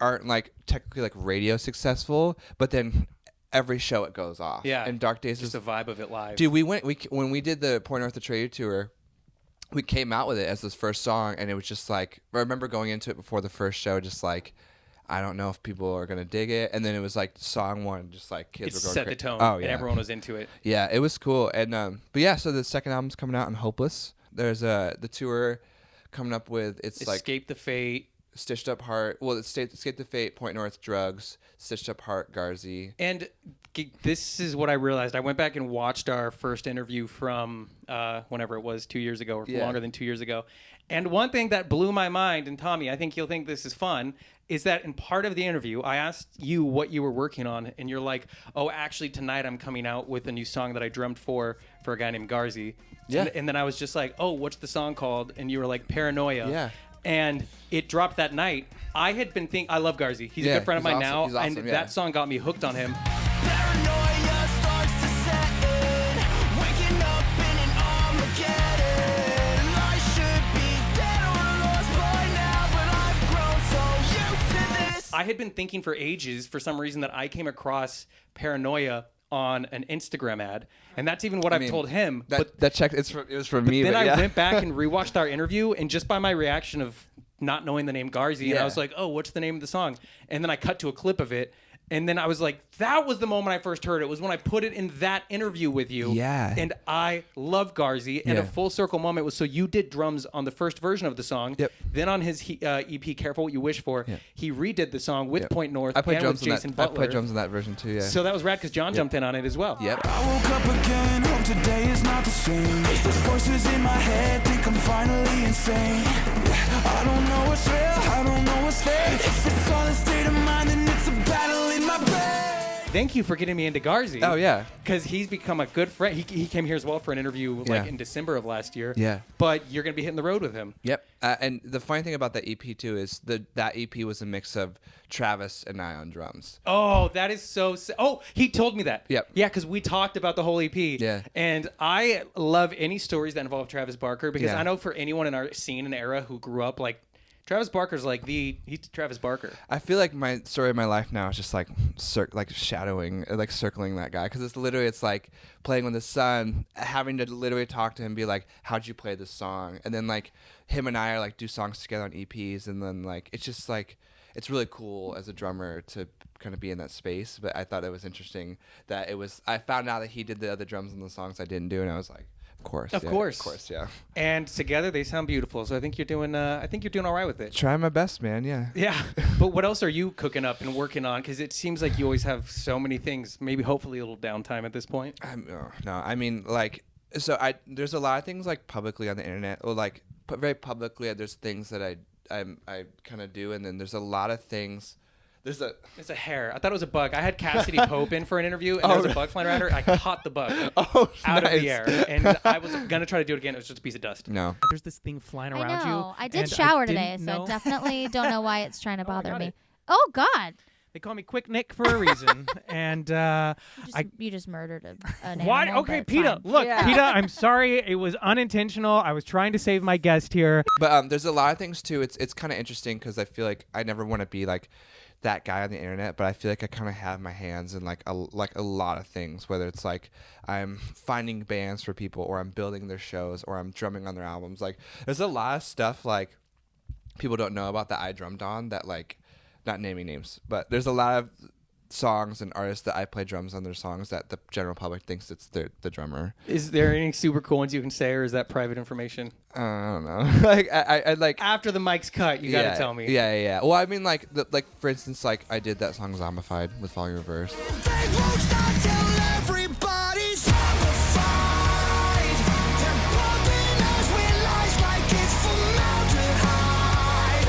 aren't like technically like radio successful, but then every show it goes off. Yeah, and Dark Days just is the vibe of it live. Dude, when we did the Point North Trade tour, we came out with it as this first song, and it was just like I remember going into it before the first show, just like. I don't know if people are gonna dig it, and then it was like song one, just like kids were going set crazy. the tone. Oh yeah, and everyone was into it. Yeah, it was cool, and but yeah, so the second album's coming out on Hopeless. There's the tour coming up with it's like Escape the Fate, Stitched Up Heart. Well, it's Escape the Fate, Point North, Drugs, Stitched Up Heart, Garzy. And this is what I realized. I went back and watched our first interview from whenever it was 2 years ago or longer than 2 years ago. And one thing that blew my mind, and Tommy, I think you'll think this is fun, is that in part of the interview, I asked you what you were working on, and you're like, oh, actually, tonight I'm coming out with a new song that I drummed for a guy named Garzy. Yeah. And then I was just like, oh, what's the song called? And you were like, Paranoia. Yeah. And it dropped that night. I had been thinking, I love Garzy. He's a good friend of mine now. He's awesome, and that song got me hooked on him. Paranoia starts to set in. Waking up in an Armageddon. I should be dead or lost by now, but I've grown so used to this. I had been thinking for ages, for some reason, that I came across Paranoia on an Instagram ad, and that's even what I've told him. That check, it was from me. Then but I yeah. went back and rewatched our interview, and just by my reaction of not knowing the name Garzy, and I was like, oh, what's the name of the song? And then I cut to a clip of it, and then I was like, that was the moment I first heard it. Was when I put it in that interview with you. Yeah. And I love Garzy, and a full circle moment was, so you did drums on the first version of the song. Yep. Then on his EP, Careful What You Wish For, he redid the song with Point North I played and drums with Jason in that. I Butler. played drums in that version too. Yeah. So that was rad because John jumped in on it as well. Yep. I woke up again, hope today is not the same. There's voices in my head, think I'm finally insane. I don't know what's real, I don't know what's fake. If it's all a state of mind, then it's a battle in my brain. Thank you for getting me into Garzy. Oh, yeah. Because he's become a good friend. He came here as well for an interview in December of last year. Yeah. But you're going to be hitting the road with him. Yep. And the funny thing about that EP too is that EP was a mix of Travis and I on drums. Oh, that is so... Oh, he told me that. Yep. Yeah, because we talked about the whole EP. Yeah. And I love any stories that involve Travis Barker because Yeah. I know for anyone in our scene and era who grew up, like, Travis Barker's like he's Travis Barker. I feel like my story of my life now is just like shadowing, like circling that guy, because it's like playing with his son, having to literally talk to him, be like, how'd you play this song? And then like him and I are like do songs together on EPs, and then like it's just like it's really cool as a drummer to kind of be in that space. But I thought it was interesting that I found out that he did the other drums on the songs I didn't do, and I was like, Of course, yeah. And together they sound beautiful. So I think you're doing all right with it. Try my best, man. Yeah. Yeah. But what else are you cooking up and working on? Because it seems like you always have so many things. Maybe hopefully a little downtime at this point. No, I mean like there's a lot of things like publicly on the internet, or like very publicly. There's things that I kind of do, and then there's a lot of things. It's a hair. I thought it was a bug. I had Cassidy Pope in for an interview, and there was a bug flying around her. I caught the bug out of the air, and I was gonna try to do it again. It was just a piece of dust. No. There's this thing flying I around you. know. I did and shower I today, didn't so know. I definitely don't know why it's trying to bother got me. it. Oh God! They call me Quick Nick for a reason. And You just murdered an why? animal, Okay, but PETA. fine. Look, Yeah. PETA, I'm sorry. It was unintentional. I was trying to save my guest here. But there's a lot of things too. It's kind of interesting because I feel like I never want to be like that guy on the internet, but I feel like I kind of have my hands in like a lot of things, whether it's like I'm finding bands for people, or I'm building their shows, or I'm drumming on their albums. Like there's a lot of stuff like people don't know about that I drummed on, that like, not naming names, but there's a lot of songs and artists that I play drums on their songs that the general public thinks it's the drummer. Is there any super cool ones you can say, or is that private information? I don't know. Like I like After the mic's cut, you gotta tell me. Yeah. Well, I mean, like for instance, like I did that song "Zombified" with Volume Reverse. They won't stop till everybody's zombified. They're pumping us with lies like it's formaldehyde.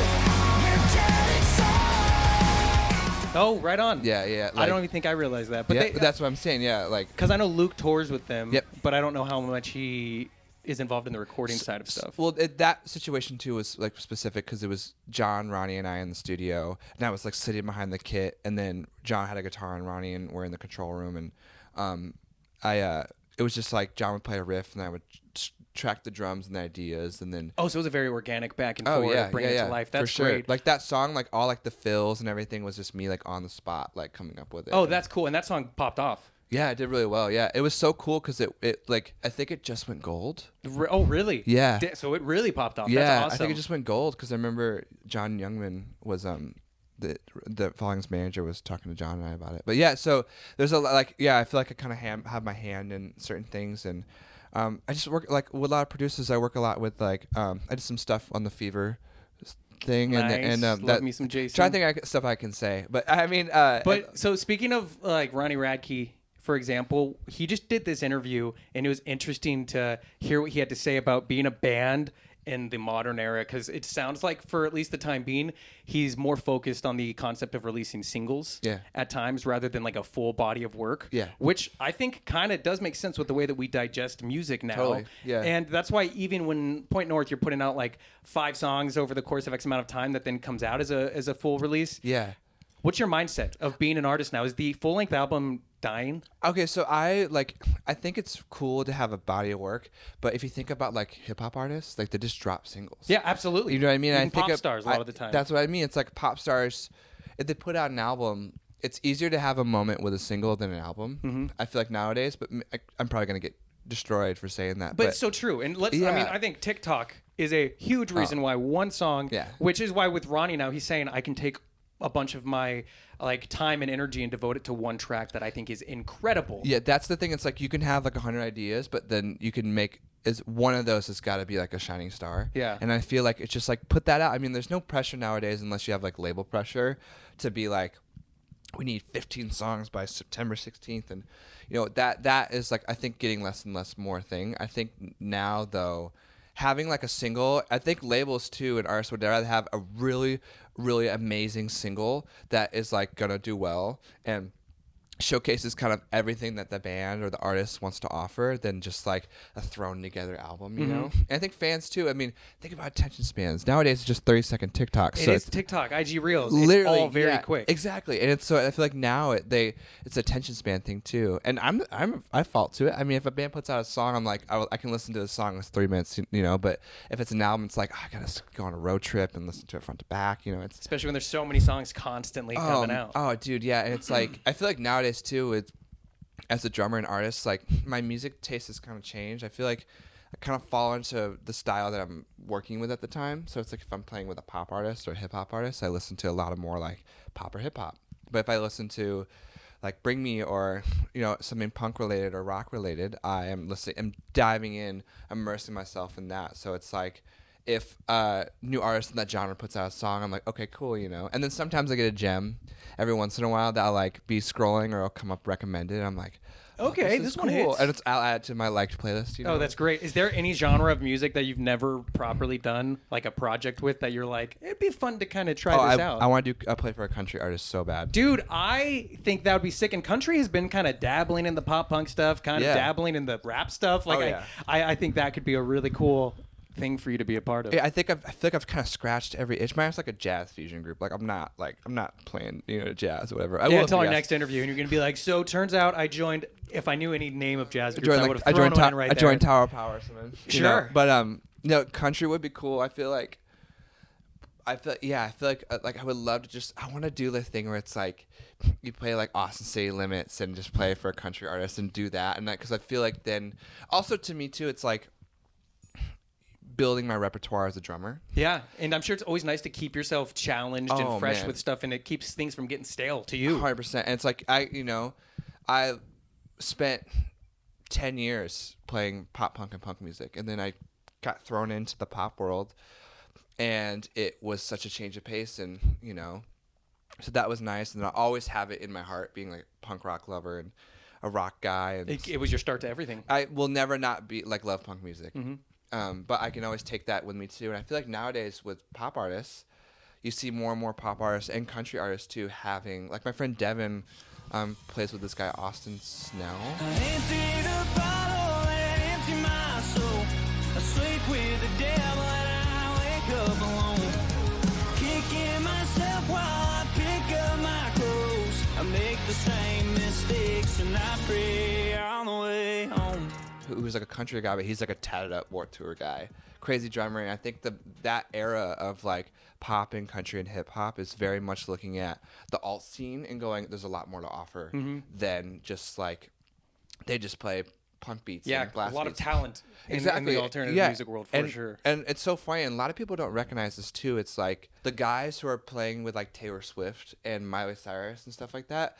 We're dead inside. Oh, right on. Yeah. I don't even think I realized that. But But that's what I'm saying. Yeah, like because I know Luke tours with them. Yep. But I don't know how much he is involved in the recording side of stuff. Well, that situation too was like specific because it was John, Ronnie, and I in the studio, and I was like sitting behind the kit, and then John had a guitar and Ronnie and we're in the control room, and it was just like John would play a riff and I would track the drums and the ideas, and then Oh, so it was a very organic back and forth, bringing it to life. That's for sure. great. Like that song, like all like the fills and everything was just me like on the spot, like coming up with it. Oh, that's cool. And that song popped off. Yeah, it did really well. Yeah, it was so cool because it like I think it just went gold. Oh, really? Yeah. So it really popped off. Yeah, That's awesome. I think it just went gold because I remember John Youngman was the Volumes manager was talking to John and I about it. But yeah, so there's a lot like I feel like I kind of have my hand in certain things, and I just work like with a lot of producers. I work a lot with like I did some stuff on the Fever thing, and Love that me some Jason. Trying to think stuff I can say, but I mean, But so speaking of like Ronnie Radke, for example, he just did this interview, and it was interesting to hear what he had to say about being a band in the modern era, because it sounds like for at least the time being, he's more focused on the concept of releasing singles at times rather than like a full body of work. Yeah. Which I think kind of does make sense with the way that we digest music now. Totally. Yeah. And that's why even when Point North, you're putting out like 5 songs over the course of X amount of time that then comes out as a full release. Yeah. What's your mindset of being an artist now? Is the full-length album dying? Okay, so I think it's cool to have a body of work, but if you think about like hip hop artists, like they just drop singles. Yeah, absolutely. You know what I mean? Even I think pop stars a lot of the time. That's what I mean. It's like pop stars, if they put out an album, it's easier to have a moment with a single than an album. Mm-hmm. I feel like nowadays, but I'm probably gonna get destroyed for saying that. But it's so true. And I mean, I think TikTok is a huge reason why one song, which is why with Ronnie now, he's saying I can take a bunch of my like time and energy and devote it to one track that I think is incredible. Yeah, that's the thing. It's like you can have like 100 ideas, but then you can make one of those has got to be like a shining star. Yeah. And I feel like it's just like put that out. I mean, there's no pressure nowadays unless you have like label pressure to be like, we need 15 songs by September 16th, and you know that is like I think getting less and less more thing. I think now though, having like a single, I think labels too and artists would rather have a really, really amazing single that is like gonna do well and showcases kind of everything that the band or the artist wants to offer than just like a thrown together album, you know? And I think fans too, I mean, think about attention spans. Nowadays it's just 30-second TikToks. So it's TikTok, IG Reels. Literally, it's all very quick. Exactly. And it's so I feel like now it's attention span thing too. And I fault to it. I mean, if a band puts out a song, I'm like, I can listen to the song in 3 minutes, you know, but if it's an album, it's like, I gotta go on a road trip and listen to it front to back, you know? It's especially when there's so many songs constantly coming out. Oh, dude, yeah. And it's like, I feel like nowadays too, it's as a drummer and artist, like my music taste has kind of changed. I feel like I kind of fall into the style that I'm working with at the time. So it's like if I'm playing with a pop artist or a hip hop artist, I listen to a lot of more like pop or hip hop. But if I listen to like Bring Me or, you know, something punk related or rock related, I'm diving in, immersing myself in that. So it's like, if a new artist in that genre puts out a song, I'm like, okay, cool, you know. And then sometimes I get a gem every once in a while that I'll like be scrolling or I'll come up recommended. And I'm like, okay, this one cool. hits. And I'll add it to my liked playlist. You know? Oh, that's great. Is there any genre of music that you've never properly done like a project with that you're like, it'd be fun to kind of try this out? I want to play for a country artist so bad. Dude, I think that would be sick. And country has been kind of dabbling in the pop punk stuff, kind of dabbling in the rap stuff. Like, I think that could be a really cool thing for you to be a part of. Yeah, I feel like I've kind of scratched every itch. Mine's like a jazz fusion group. I'm not playing, you know, jazz or whatever. Yeah, until our next interview, and you're gonna be like, so turns out I joined. If I knew any name of jazz groups, I would have thrown one in right there. I joined Tower of Power or something. Sure, you know? But no, country would be cool. I feel like I would love to I want to do the thing where it's like you play like Austin City Limits and just play for a country artist and do that, and because I feel like then also to me too, it's like building my repertoire as a drummer. Yeah, and I'm sure it's always nice to keep yourself challenged and fresh with stuff, and it keeps things from getting stale to you. 100%. And it's like I spent 10 years playing pop punk and punk music, and then I got thrown into the pop world, and it was such a change of pace, and you know, so that was nice. And I always have it in my heart being like a punk rock lover and a rock guy, and it was your start to everything. I will never not be like love punk music. But I can always take that with me too. And I feel like nowadays with pop artists, you see more and more pop artists and country artists too having, like my friend Devin plays with this guy Austin Snell. I empty the bottle and empty my soul. I sleep with the devil and I wake up alone. Kicking myself while I pick up my clothes. I make the same mistakes and I pray on the way home. Who's like a country guy, but he's like a tatted up Warped Tour guy, crazy drummer. And I think that era of like pop and country and hip hop is very much looking at the alt scene and going, there's a lot more to offer than just like they just play punk beats. Yeah, and blast a lot beats. of talent in the alternative music world for sure. And it's so funny, and a lot of people don't recognize this too. It's like the guys who are playing with like Taylor Swift and Miley Cyrus and stuff like that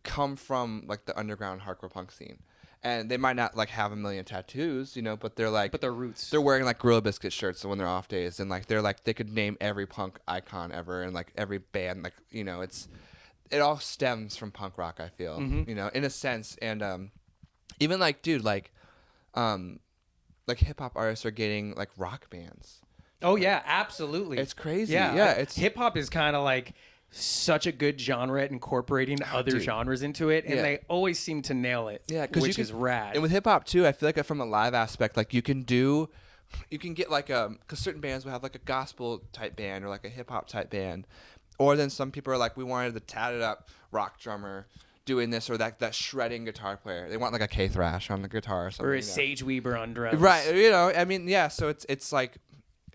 come from like the underground hardcore punk scene. and they might not like have a million tattoos, you know, but they're like, But their roots. they're wearing like Gorilla Biscuit shirts when they're off days, and like they're like they could name every punk icon ever and like every band, like, you know, it all stems from punk rock, I feel, you know, in a sense. And even like, dude, like hip hop artists are getting like rock bands. Oh yeah, absolutely. It's crazy. Yeah, Yeah, it's hip hop is kind of like such a good genre at incorporating other dude. genres into it, and Yeah. they always seem to nail it. Yeah, because which is rad. And with hip hop too, I feel like from a live aspect, like you can get like because certain bands will have like a gospel type band or like a hip hop type band, or then some people are like, we wanted the tatted up rock drummer doing this, or that shredding guitar player. They want like a K Thrash on the guitar or something. or a you know? Sage Weeber on drums. Right, you know, I mean, yeah. So it's like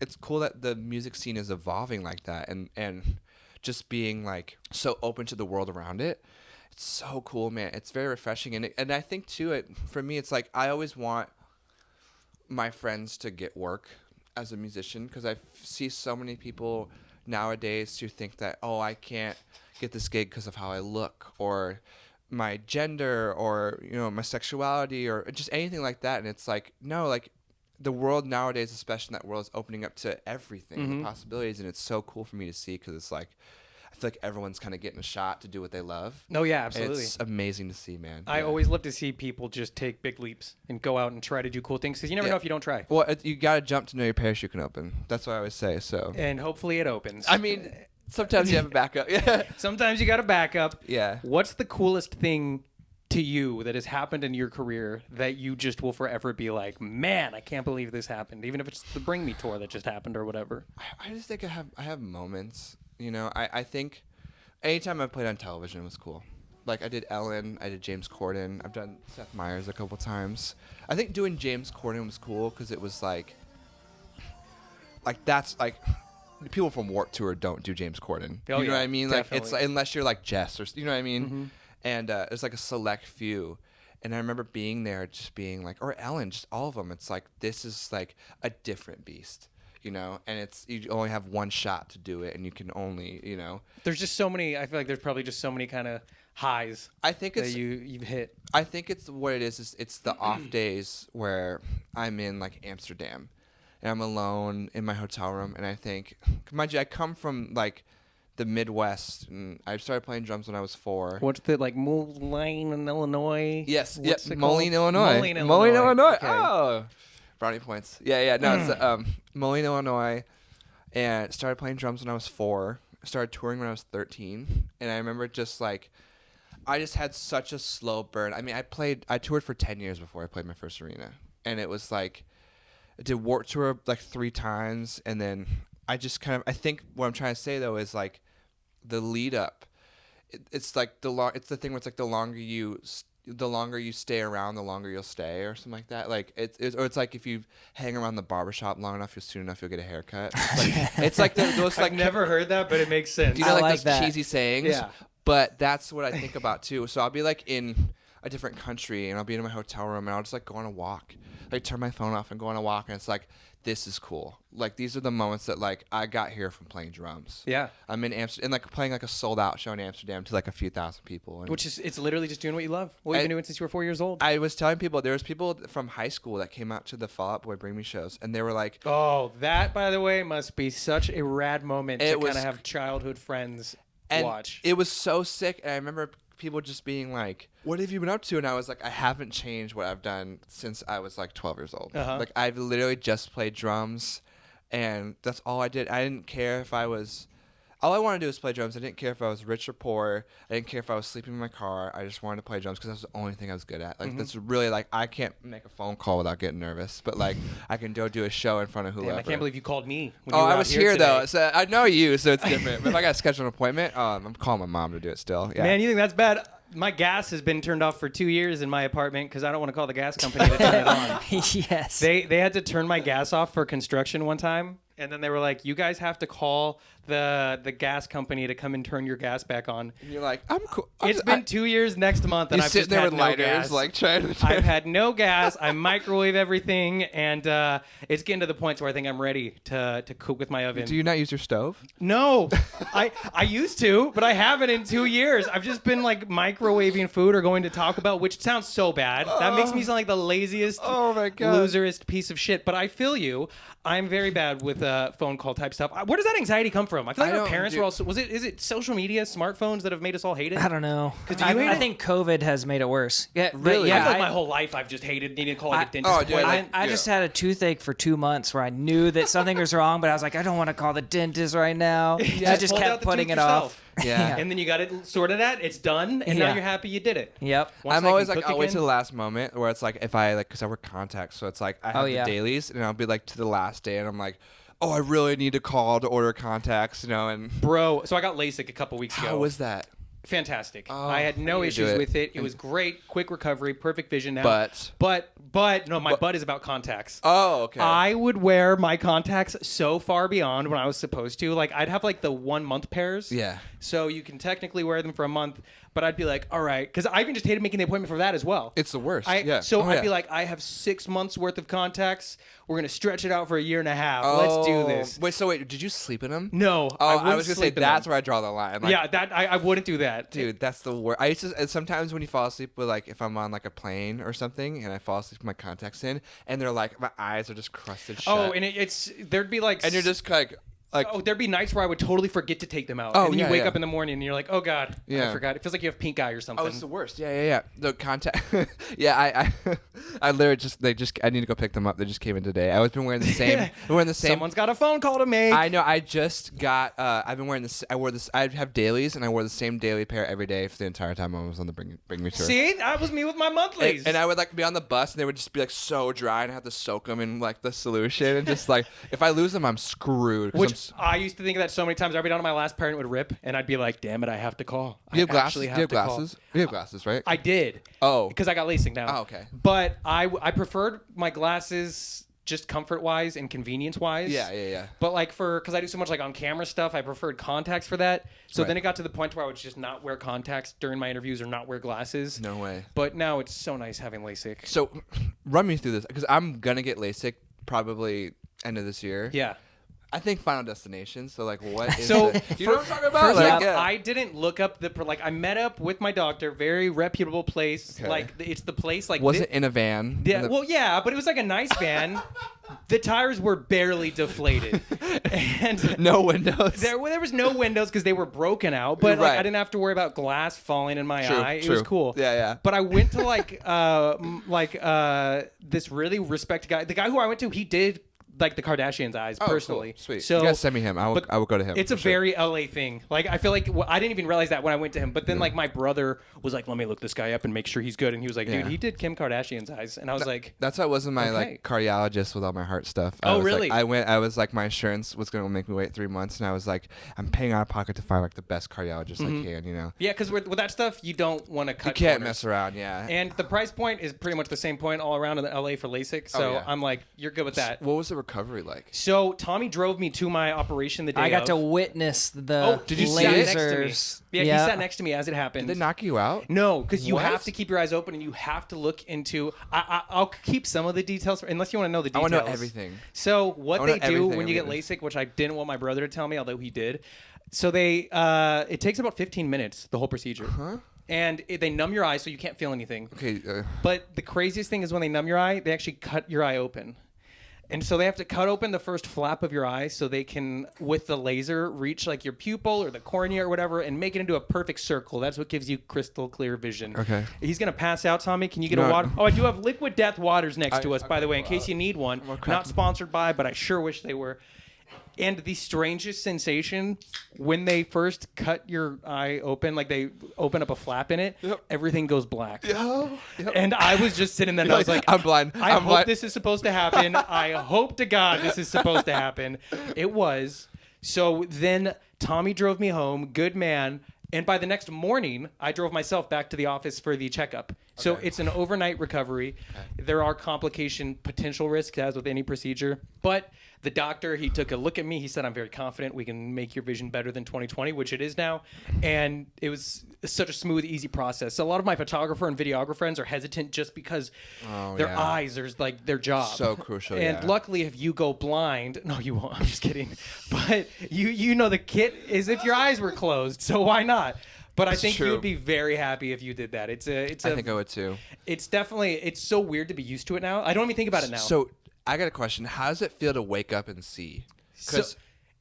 it's cool that the music scene is evolving like that, and just being like so open to the world around it. It's so cool, man. It's very refreshing, and I think too, for me, it's like I always want my friends to get work as a musician, because I see so many people nowadays who think that, oh, I can't get this gig because of how I look or my gender or, you know, my sexuality or just anything like that. And it's like, no, like the world nowadays, especially in that world, is opening up to everything, the possibilities. And it's so cool for me to see, because it's like, I feel like everyone's kind of getting a shot to do what they love. No, yeah, And absolutely. it's amazing to see, man. I Yeah. always love to see people just take big leaps and go out and try to do cool things, because you never Yeah. know if you don't try. Well, you got to jump to know your parachute can open. That's what I always say. So, And hopefully it opens. I mean, sometimes you have a backup. Yeah. Sometimes you got to back up. Yeah. What's the coolest thing to you that has happened in your career that you just will forever be like, man, I can't believe this happened, even if it's the Bring Me tour that just happened or whatever? I just think I have moments. You know, I think anytime I've played on television was cool. Like I did Ellen, I did James Corden, I've done Seth Meyers a couple times. I think doing James Corden was cool because it was like that's like people from Warped Tour don't do James Corden. Oh, You know yeah, what I mean? Like it's definitely. like, unless you're like Jess or you know what I mean. And there's like a select few. And I remember being there, just being like, or Ellen, just all of them. It's like this is like a different beast. You know, and it's you only have one shot to do it, and you can only, you know. There's just so many. I feel like there's probably just so many kind of highs I think that it's you've hit. I think it's what it is it's the off days where I'm in like Amsterdam, and I'm alone in my hotel room, and I think, mind you, I come from like the Midwest, and I started playing drums when I was 4. What's the like Moline in Illinois? Yes, What's yeah, it Moline, called? Illinois. Moline, Illinois. Okay. Oh, brownie points. Yeah. No, it's Moline, Illinois, and started playing drums when I was 4. Started touring when I was 13, and I remember just like, I just had such a slow burn. I mean, I toured for 10 years before I played my first arena, and it was like, I did Warped Tour like 3 times, and then I just kind of, I think what I'm trying to say though is like, the lead up, it's like it's the thing where it's like the longer you stay around, the longer you'll stay, or something like that. Like it's like if you hang around the barbershop long enough, soon enough you'll get a haircut. It's like those like I've never heard that, but it makes sense. do you know I like like those that. cheesy sayings? Yeah. But that's what I think about too. So I'll be like in a different country, and I'll be in my hotel room, and I'll just like go on a walk, like turn my phone off and go on a walk, and it's like, this is cool. Like these are the moments that like I got here from playing drums. Yeah. I'm in Amsterdam and like playing like a sold out show in Amsterdam to like a few thousand people. And Which is, it's literally just doing what you love. What you've been doing since you were 4 years old. I was telling people, there was people from high school that came out to the Fall Out Boy Bring Me shows, and they were like, Oh, that, by the way, must be such a rad moment to It kind was of have childhood friends and watch. it was so sick. And I remember people just being like, what have you been up to? And I was like, I haven't changed what I've done since I was like 12 years old. Uh-huh. Like I've literally just played drums, and that's all I did. I didn't care if I was, all I wanted to do was play drums. I didn't care if I was rich or poor. I didn't care if I was sleeping in my car. I just wanted to play drums because that's the only thing I was good at. Like that's really like, I can't make a phone call without getting nervous, but like I can go do a show in front of whoever. Damn, I can't believe you called me. When Oh, you were I out was here though, today. so I know you, so it's different. But if I got to schedule an appointment, I'm calling my mom to do it still. Yeah. Man, you think that's bad? My gas has been turned off for 2 years in my apartment because I don't want to call the gas company to turn it on. Yes. They had to turn my gas off for construction one time, and then they were like, "You guys have to call the gas company to come and turn your gas back on." And you're like, I'm cool. It's been 2 years next month, and You I've sit just there had with no lighters, gas. like trying to. I've had no gas. I microwave everything, and it's getting to the point where I think I'm ready to cook with my oven. Do you not use your stove? No, I used to, but I haven't in 2 years. I've just been like microwaving food or going to Taco Bell, which sounds so bad. That makes me sound like the laziest, Oh my God. loserest piece of shit. But I feel you. I'm very bad with phone call type stuff. Where does that anxiety come from? I feel like I our don't parents do- were also. Is it social media, smartphones that have made us all hate it? I don't know. 'Cause do you hate I it? think COVID has made it worse. Yeah, but Really? I Yeah, feel like my whole life I've just hated needing to call like a dentist oh, dude, appointment. I just had a toothache for 2 months where I knew that something was wrong, but I was like, I don't want to call the dentist right now. I just pulled out kept the putting tooth it yourself. off. Yeah. And then you got it sorted out. It's done, and now Yeah. you're happy you did it. Yep. Once I'm I always can like, cook I'll wait again- to the last moment where it's like, if I like, because I work contacts, so it's like I have yeah. the dailies, and I'll be like to the last day, and I'm like, oh, I really need to call to order contacts, and Bro, so I got LASIK a couple weeks ago. how was that? Fantastic. Oh, I had no how do you do issues it? with it. It was great, quick recovery, perfect vision now. But no, my butt is about contacts. oh, okay. I would wear my contacts so far beyond when I was supposed to. Like I'd have like the 1 month pairs. Yeah. So you can technically wear them for a month, but I'd be like, all right, because I even just hated making the appointment for that as well. It's the worst. I, yeah. So Oh, I'd yeah. be like, I have 6 months worth of contacts. We're gonna stretch it out for a year and a half. Let's do this. Wait, did you sleep in them? No, Oh, I wouldn't was gonna say sleep in that's them. where I draw the line. Like, Yeah, that I wouldn't do that, dude, that's the worst. I used to, and sometimes when you fall asleep with like, if I'm on like a plane or something, and I fall asleep with my contacts in, and they're like, my eyes are just crusted shut. Oh, and there'd be like, and you're just like. oh, there'd be nights where I would totally forget to take them out. Oh, and then you yeah, wake yeah. up in the morning and you're like, oh God, I Yeah. forgot. It feels like you have pink eye or something. Oh, it's the worst. Yeah. The contact. Yeah, I literally I need to go pick them up. They just came in today. I've been wearing the same. I'm wearing the same. Someone's got a phone call to make. I know. I just got. I've been wearing this. I wore this. I have dailies, and I wore the same daily pair every day for the entire time I was on the Bring Me tour. See, that was me with my monthlies. And I would like be on the bus, and they would just be like so dry, and I have to soak them in like the solution, and just like if I lose them, I'm screwed. 'Cause Which I used to think of that so many times. I'd be down to my last pair and it would rip, and I'd be like, damn it, I have to call. you have I glasses? actually Do you have to call. glasses? You have glasses, right? I did. Oh. Because I got LASIK now. Oh, okay. But I preferred my glasses just comfort-wise and convenience-wise. Yeah. But like because I do so much like on camera stuff, I preferred contacts for that. So Right. then it got to the point where I would just not wear contacts during my interviews or not wear glasses. No way. But now it's so nice having LASIK. So, run me through this because I'm gonna get LASIK probably end of this year. Yeah. I think Final Destination. So like, what is So the, you know what I'm talking about? First Like, off, yeah. I didn't look up I met up with my doctor, very reputable place. Okay. Like it's the place like was it in a van? Yeah, In the- well, yeah, but it was like a nice van. The tires were barely deflated, and no windows. there was no windows because they were broken out. But like, Right. I didn't have to worry about glass falling in my True, eye. It true. was cool. Yeah. But I went to this really respected guy. The guy who I went to, he did like the Kardashians' eyes Oh, personally. cool. Sweet. So You guys send me him. I but will go to him. It's a for sure. very LA thing. Like I feel like I didn't even realize that when I went to him. But then like my brother was like, "Let me look this guy up and make sure he's good." And he was like, "Dude, Yeah. he did Kim Kardashian's eyes." And I was like, That's why I wasn't my Okay. like cardiologist with all my heart stuff. I Oh, was, really? Like, I was like, my insurance was gonna make me wait 3 months, and I was like, I'm paying out of pocket to find like the best cardiologist I can. You know. "Yeah, because with that stuff, you don't want to cut. You can't corners. mess around. Yeah. And the price point is pretty much the same point all around in LA for LASIK. So yeah. I'm like, you're good with that. What was the recovery like? So Tommy drove me to my operation the day I got of. to witness the Oh, did you lasers. sit next to me? Yeah, he sat next to me as it happened. Did they knock you out? No, because you What? have to keep your eyes open and you have to look into. I'll keep some of the details unless you want to know the I details. want to know everything. So what I they wanna know do everything, when you get everything. LASIK, which I didn't want my brother to tell me, although he did. So they it takes about 15 minutes the whole procedure, and they numb your eye so you can't feel anything. Okay. But the craziest thing is when they numb your eye, they actually cut your eye open. And so they have to cut open the first flap of your eye so they can, with the laser, reach like your pupil or the cornea or whatever and make it into a perfect circle. That's what gives you crystal clear vision. Okay. He's going to pass out, Tommy. Can you get No. a water? Oh, I do have Liquid Death waters next to us, by okay, the way, in case you need one. crap. Not sponsored by, but I sure wish they were. And the strangest sensation when they first cut your eye open, like they open up a flap in it, everything goes black. And I was just sitting there and I was like, I'm blind. I I'm hope blind. this is supposed to happen. I hope to God this is supposed to happen. It was. So then Tommy drove me home, good man. And by the next morning, I drove myself back to the office for the checkup. So it's an overnight recovery. There are complication potential risks, as with any procedure. But the doctor, he took a look at me. He said, I'm very confident we can make your vision better than 20/20, which it is now. And it was such a smooth, easy process. So a lot of my photographer and videographer friends are hesitant just because their eyes are like their job. So crucial, And luckily, if you go blind, no, you won't. I'm just kidding. But you know the kit is if your eyes were closed. So why not? But I think you would be very happy if you did that. I think I would too. It's definitely, it's so weird to be used to it now. I don't even think about it now. So I got a question. How does it feel to wake up and see? So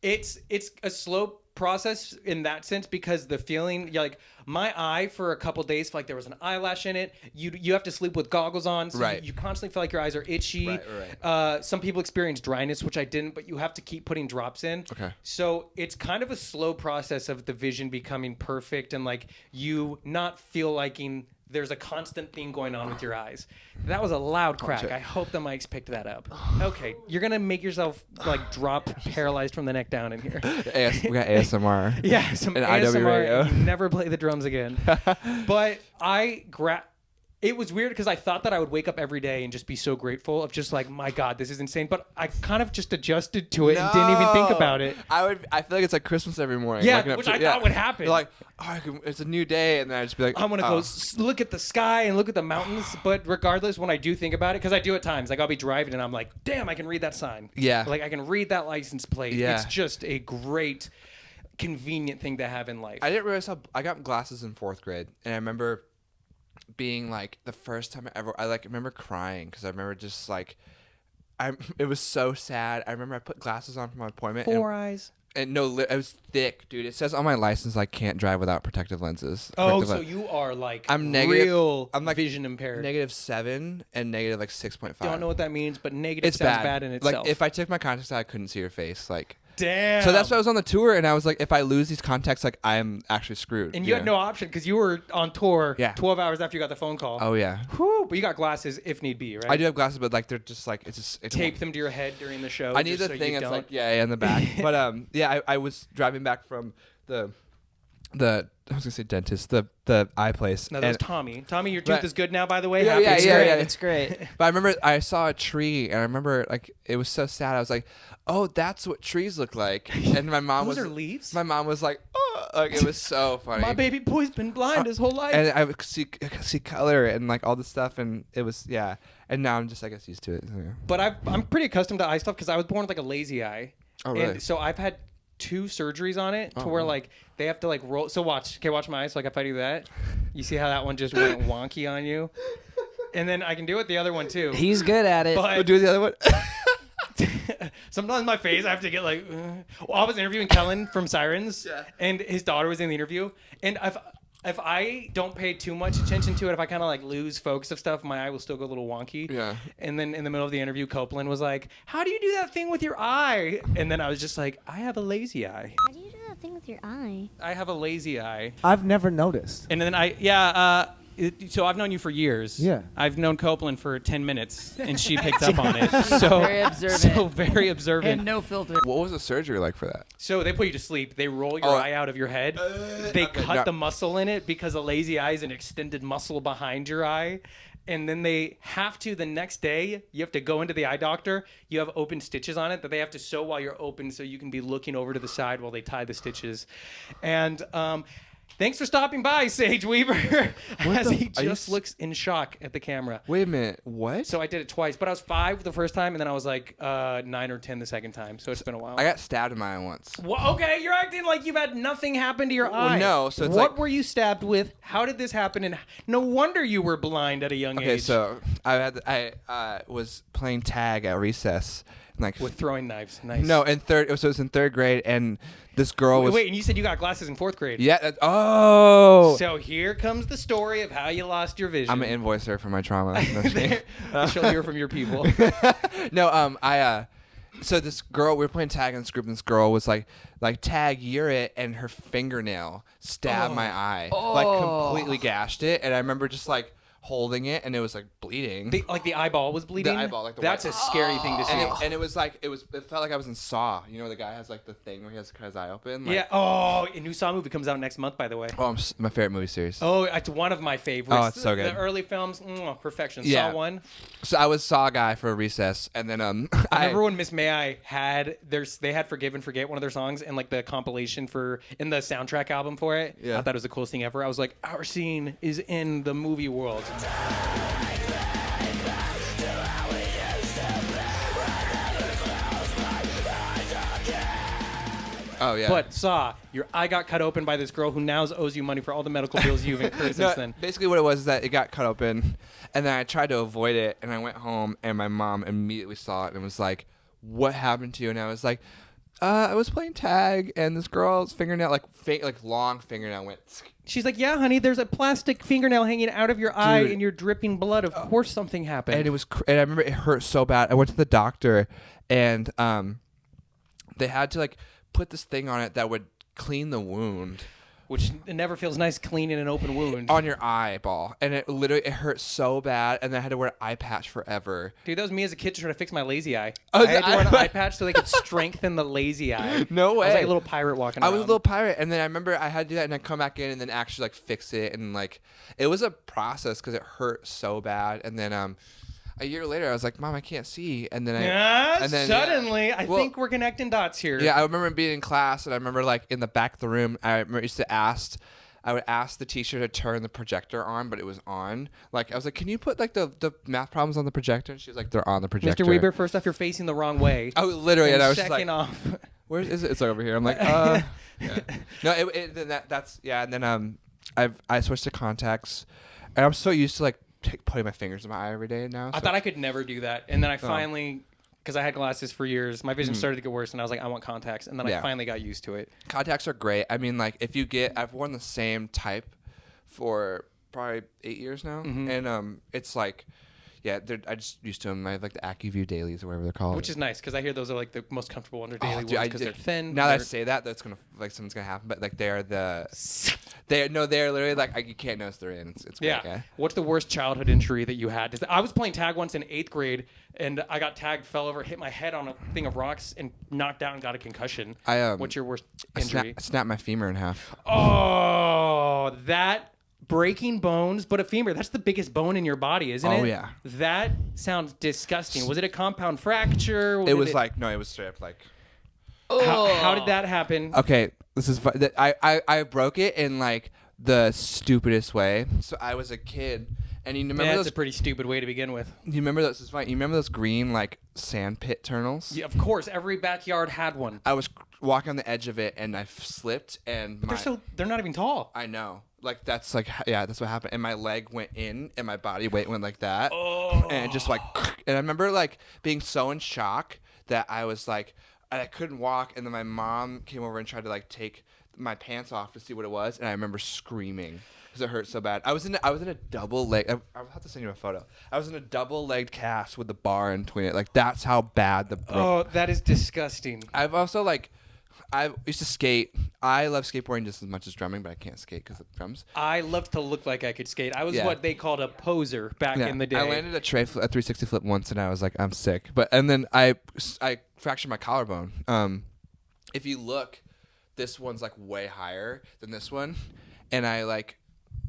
it's a slow process in that sense because the feeling, like my eye for a couple days felt like there was an eyelash in it. You have to sleep with goggles on, so you constantly feel like your eyes are itchy. Right. Some people experience dryness, which I didn't, but you have to keep putting drops in. Okay. So it's kind of a slow process of the vision becoming perfect and like you not feel liking there's a constant thing going on with your eyes. That was a loud crack. I hope the mics picked that up. Okay, you're gonna make yourself like drop paralyzed from the neck down in here. We got ASMR. Yeah, some and ASMR. idobi radio. And you never play the drums again. But it was weird because I thought that I would wake up every day and just be so grateful of just like, my God, this is insane. But I kind of just adjusted to it and didn't even think about it. I feel like it's like Christmas every morning. Yeah, which I thought would happen. You're like, it's a new day, and then I just be like, I'm gonna go look at the sky and look at the mountains. But regardless, when I do think about it, because I do at times, like I'll be driving and I'm like, damn, I can read that sign. Yeah. Like I can read that license plate. Yeah. It's just a great, convenient thing to have in life. I didn't realize how I got glasses in 4th grade, and I remember being like the first time I remember crying because I remember just like it was so sad. I remember I put glasses on for my appointment. Four eyes. And no, it was thick, dude. It says on my license I can't drive without protective lenses. Oh, so you are like I'm negative. Real I'm like vision impaired. -7 and negative like 6.5. Don't know what that means, but negative it's sounds bad in itself. Like if I took my contacts out, I couldn't see your face. Like. Damn. So that's why I was on the tour, and I was like, if I lose these contacts, like I'm actually screwed. And you had no option because you were on tour 12 hours after you got the phone call. Oh yeah. Whew, but you got glasses if need be, right? I do have glasses, but like they're just like it's tape them to your head during the show. I need the thing that's like in the back. But I was driving back from the I was gonna say dentist, the eye place. No, that was Tommy. Tommy, your tooth is good now, by the way. Yeah, It's great. But I remember I saw a tree, and I remember like it was so sad. I was like, oh, that's what trees look like. And my mom Those are leaves. My mom was like, oh, like it was so funny. My baby boy's been blind his whole life. And I could see color and like all this stuff, and it was And now I'm just I guess used to it. So, yeah. But I'm pretty accustomed to eye stuff because I was born with like a lazy eye. Oh really? And so I've had 2 surgeries on it to where like they have to like roll. So watch my eyes. So like if I do that, you see how that one just went wonky on you, and then I can do it the other one too. He's good at it. But do the other one. Sometimes my face, I have to get like. Well, I was interviewing Kellen from Sirens, and his daughter was in the interview, and if I don't pay too much attention to it, if I kind of like lose focus of stuff, my eye will still go a little wonky. Yeah. And then in the middle of the interview, Copeland was like, "How do you do that thing with your eye?" And then I was just like, "I have a lazy eye. How do you do that thing with your eye? I have a lazy eye." I've never noticed. And then so I've known you for years. Yeah. I've known Copeland for 10 minutes, and she picked up on it. So very observant. So very observant. And no filter. What was the surgery like for that? So they put you to sleep. They roll your eye out of your head. They cut the muscle in it because a lazy eye is an extended muscle behind your eye. And then they have to, the next day, you have to go into the eye doctor. You have open stitches on it that they have to sew while you're open so you can be looking over to the side while they tie the stitches. And thanks for stopping by, Sage Weeber, as he just looks in shock at the camera. Wait a minute, what? So I did it twice, but I was 5 the first time, and then I was like 9 or 10 the second time, so it's been a while. I got stabbed in my eye once. Well, okay, you're acting like you've had nothing happen to your eye. No, so it's what like... were you stabbed with? How did this happen? And no wonder you were blind at a young age. Okay, so I was playing tag at recess. Like with throwing knives. Nice. No, so it was in 3rd grade, and this girl was... Wait, and you said you got glasses in 4th grade. Yeah. Oh. So here comes the story of how you lost your vision. I'm an invoicer for my trauma. She'll hear from your people. No, so this girl, we were playing tag in this group, and this girl was like tag, you're it, and her fingernail stabbed my eye, like completely gashed it, and I remember just like holding it, and it was like bleeding. Like the eyeball was bleeding. The eyeball, like the That's white- a scary thing to see. And it was like it felt like I was in Saw. You know, the guy has like the thing where he has to cut his eye open. Like, Yeah. Oh, a new Saw movie comes out next month, by the way. Oh, my favorite movie series. Oh, it's one of my favorites. Oh, it's so good. The early films, perfection. Yeah. Saw 1. So I was Saw guy for a recess, and then I remember when Miss May I had they had Forgive and Forget, one of their songs, and like the compilation in the soundtrack album for it. Yeah. I thought it was the coolest thing ever. I was like, our scene is in the movie world. Oh yeah. But Saw, your eye got cut open by this girl who now owes you money for all the medical bills you've incurred since then. Basically what it was is that it got cut open, and then I tried to avoid it, and I went home, and my mom immediately saw it and was like, "What happened to you?" And I was like, I was playing tag, and this girl's fingernail, like long fingernail, went. She's like, yeah, honey, there's a plastic fingernail hanging out of your eye Dude. and you're dripping blood. Of course something happened. And it was, and I remember it hurt so bad. I went to the doctor, and they had to like put this thing on it that would clean the wound. Which it never feels nice cleaning an open wound. On your eyeball, and it hurt so bad, and then I had to wear an eye patch forever. Dude, that was me as a kid trying to fix my lazy eye. Oh, I had to wear an eye patch so they could strengthen the lazy eye. No way. I was like a little pirate walking around. I was a little pirate, and then I remember I had to do that, and I come back in, and then actually like fix it, and like it was a process because it hurt so bad, and then a year later I was like, Mom, I can't see, and then Suddenly, I think we're connecting dots here. Yeah, I remember being in class, and I remember like in the back of the room, I would ask the teacher to turn the projector on, but it was on. Like I was like, can you put like the math problems on the projector? And she was like, they're on the projector. Mr. Weeber, first off, you're facing the wrong way. Oh, literally, and I was just like, second off. where is it? It's like over here. I'm like, yeah. No, that's and then I switched to contacts, and I'm so used to like putting my fingers in my eye every day now. I thought I could never do that, and then I finally, because I had glasses for years, my vision started to get worse, and I was like, I want contacts, and then I finally got used to it. Contacts are great. I mean, like if you I've worn the same type for probably 8 years now, and it's like. Yeah, I just used to them. I have like the AccuView dailies or whatever they're called. Which is nice because I hear those are like the most comfortable under daily ones because they're thin. Now that I say that, that's gonna like something's gonna happen. But like they're literally like you can't notice they're in. It's great. Yeah. What's the worst childhood injury that you had? I was playing tag once in 8th grade, and I got tagged, fell over, hit my head on a thing of rocks, and knocked out and got a concussion. What's your worst injury? I snapped my femur in half. Oh, that. Breaking bones, but a femur, that's the biggest bone in your body, isn't it? Oh, yeah. That sounds disgusting. Was it a compound fracture? It was straight up like. How did that happen? Okay, this is I broke it in like the stupidest way. So I was a kid, and you remember That's a pretty stupid way to begin with. You remember those? This is fine. You remember those green like sand pit tunnels? Yeah, of course. Every backyard had one. I was walking on the edge of it, and I slipped, and they're not even tall. I know. Like that's what happened, and my leg went in, and my body weight went like that, and it just like, and I remember like being so in shock that I was like, I couldn't walk, and then my mom came over and tried to like take my pants off to see what it was, and I remember screaming because it hurt so bad. I was in a double leg. I'll have to send you a photo. I was in a double-legged cast with the bar in between it. Like that's how bad the. Oh, that is disgusting. I've also like. I used to skate. I love skateboarding just as much as drumming, but I can't skate because of drums. I love to look like I could skate. I was what they called a poser back in the day. I landed a 360 flip once, and I was like, I'm sick. And then I fractured my collarbone. If you look, this one's like way higher than this one, and I like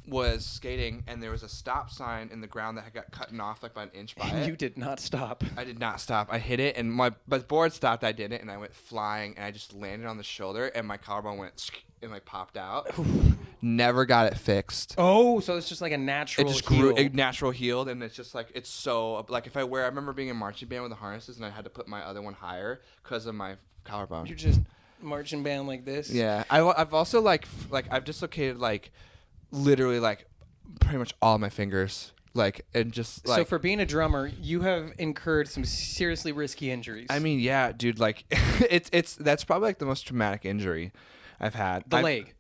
was skating, and there was a stop sign in the ground that had got cut off like by an inch by it. You did not stop. I did not stop. I hit it, and my board stopped. I didn't, and I went flying, and I just landed on the shoulder, and my collarbone went and like popped out. Never got it fixed. Oh, so it's just like a natural. It just heal. grew. It natural healed, and it's just like it's so like if I remember being in marching band with the harnesses, and I had to put my other one higher because of my collarbone. You're just marching band like this. Yeah, I've also like I've dislocated like. Literally like pretty much all my fingers and just like. So for being a drummer, you have incurred some seriously risky injuries. I mean, yeah, dude, like that's probably like the most traumatic injury I've had. Leg.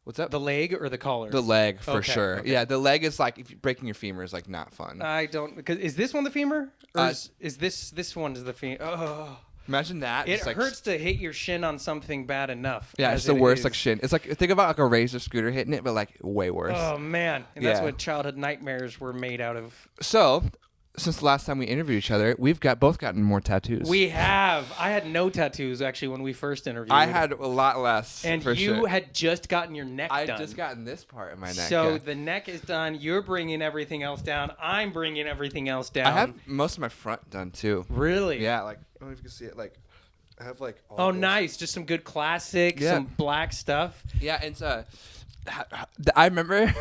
What's up? The leg or the collar? The leg for sure. Okay. Yeah, the leg is like if you're breaking your femur is like not fun. I don't because is this one the femur? Or is this one is the femur? Oh. Imagine that. It Just, like, hurts to hit your shin on something bad enough. Yeah, as it's the it worst is. like shin. It's like think about like a razor scooter hitting it, but like way worse. Oh man, and that's Yeah. what childhood nightmares were made out of. So, since the last time we interviewed each other, we've both gotten more tattoos. We have. I had no tattoos actually when we first interviewed. I had a lot less. and for you sure. had just gotten your neck I done. just gotten this part of my neck. So yeah. the neck is done. You're bringing everything else down. I'm bringing everything else down. I have most of my front done too. Really. Yeah, like I don't know if you can see it. Like I have like. All Oh, this. nice. Just some good classic, Yeah. some black stuff. Yeah, it's I remember.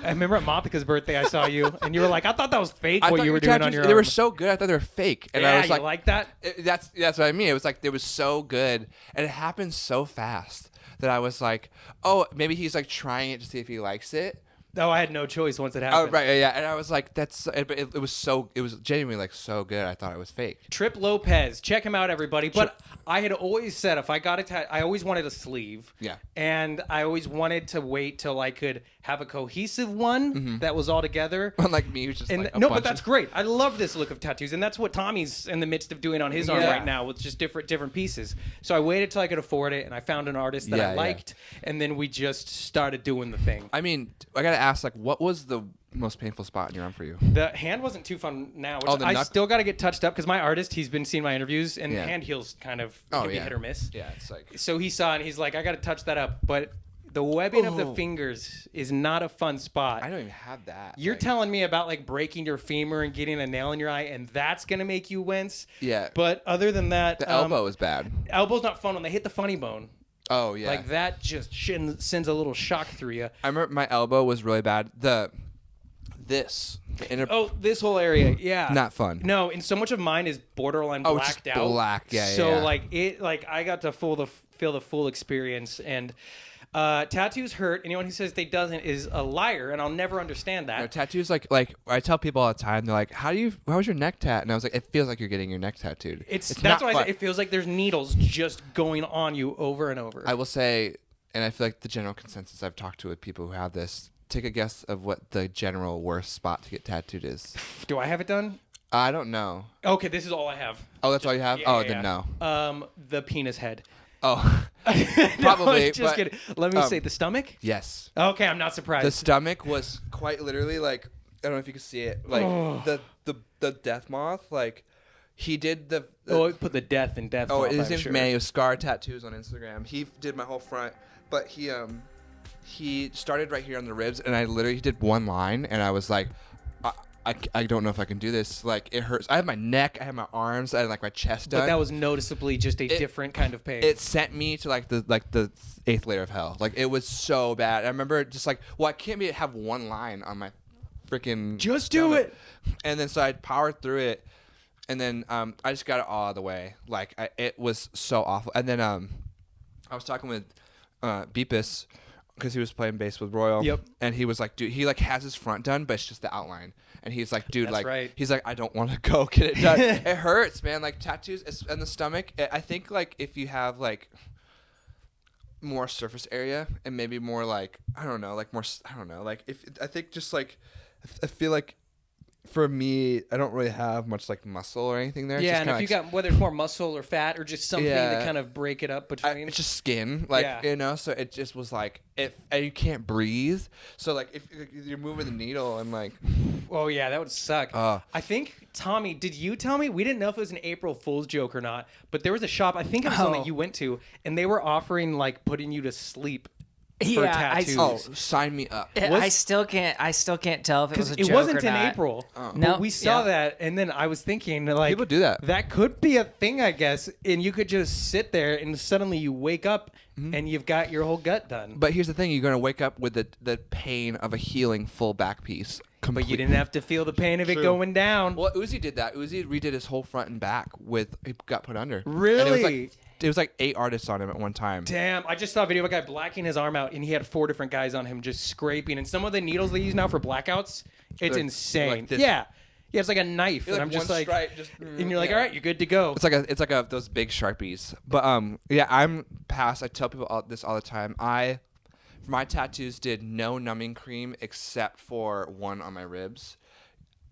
I remember at Mopika's birthday, I saw you, and you were like, "I thought that was fake. I What thought you were your doing on tattoos- your They arm." were so good. I thought they were fake, and yeah, I was you like, like that? That's what I mean. It was like it was so good, and it happened so fast that I was like, oh, maybe he's like trying it to see if he likes it. No, I had no choice once it Oh happened. right, yeah, and I was like, that's. But it was so. It was genuinely like so good. I thought it was fake. Trip Lopez, check him out, everybody. But I had always said if I got a tattoo, I always wanted a sleeve. Yeah. And I always wanted to wait till I could have a cohesive one that was all together. Unlike me, who's just And like a no, bunch but that's of- great. I love this look of tattoos, and that's what Tommy's in the midst of doing on his arm Yeah. right now with just different pieces. So I waited till I could afford it, and I found an artist that Yeah, I yeah. liked, and then we just started doing the thing. I mean, I gotta ask, like, what was the most painful spot in your arm for you? The hand wasn't too fun now. Which Oh, the I knuck- still got to get touched up because my artist, he's been seeing my interviews, and Yeah. hand heals kind of Oh, can be yeah. hit or miss. Yeah, it's like. So he saw it, and he's like, I got to touch that up. But the webbing of the Oh. fingers is not a fun spot. I don't even have that. You're like, telling me about like breaking your femur and getting a nail in your eye, and that's gonna make you wince. Yeah. But other than that, the elbow is bad. elbow's not fun when they hit the funny bone. Oh yeah. Like that just sends a little shock through you. I remember my elbow was really bad. The inner. Oh, this whole area, yeah. Not fun. No, and so much of mine is borderline Oh, it's just blacked out. black. Yeah, So yeah. like I got to feel the full experience, and tattoos hurt. Anyone who says they doesn't is a liar, and I'll never understand that. You know, tattoos like I tell people all the time. They're like, how was your neck tat? And I was like, it feels like you're getting your neck tattooed. That's not why I fun. say it feels like there's needles just going on you over and over. I will say, and I feel like the general consensus I've talked to with people who have this. Take a guess of what the general worst spot to get tattooed is. Do I have it done? I don't know. Okay, this is all I have. Oh, that's all you have? Yeah, oh, yeah, then yeah. no. The penis head. Oh, No, Probably, just but, kidding. Let me say the stomach. yes. Okay, I'm not surprised. The stomach was quite literally like, I don't know if you can see it, like the death moth. Like he did the I put the death in death. Oh, Moth, his I'm name's sure. Manny. He was Scar Tattoos on Instagram. He did my whole front, but he started right here on the ribs, and I literally did one line, and I was like, I don't know if I can do this. Like it hurts. I have my neck, I have my arms, I had like my chest done. But that was noticeably just a different kind of pain. It sent me to like the 8th layer of hell. Like it was so bad. I remember just like, well, I can't have one line on my freaking. Just do it. And then so I powered through it, and then I just got it all out of the way. Like it was so awful. And then I was talking with Beepus because he was playing bass with Royal. Yep. And he was like, dude, he like has his front done, but it's just the outline. And he's like, dude, That's like, right. he's like, I don't want to go get it done. It hurts, man. Like tattoos in the stomach. I think like if you have like more surface area and maybe more like I don't know, like if I think just like I feel like for me I don't really have much like muscle or anything there. It's Yeah, just and if kinda you got whether it's more muscle or fat or just something to Yeah. kind of break it up between. it's just skin, like Yeah. you know. So it just was like and you can't breathe. So like if you're moving the needle and like Oh yeah, that would suck. I think Tommy, did you tell me? We didn't know if it was an April Fool's joke or not, but there was a shop. I think it was one that you went to, and they were offering like putting you to sleep for Yeah, tattoos. sign me up. I still can't tell if it was a Because joke it wasn't or in not. April. No, But we saw yeah. that, and then I was thinking, like, People do that. That could be a thing, I guess. And you could just sit there, and suddenly you wake up, and you've got your whole gut done. But here's the thing: you're gonna wake up with the pain of a healing full back piece. But you didn't have to feel the pain of it True. going down. Well, Uzi did that. Uzi redid his whole front and back with he got put under. Really? And it was like 8 artists on him at one time. Damn, I just saw a video of a guy blacking his arm out, and he had 4 different guys on him just scraping. And some of the needles they use now for blackouts, it's They're insane. like this. Yeah, it's like a knife, You're and like I'm just one like, stripe, just- and you're like, yeah. all right, you're good to go. It's like those big Sharpies. But yeah, I'm past. I tell people this all the time. For my tattoos did no numbing cream except for one on my ribs.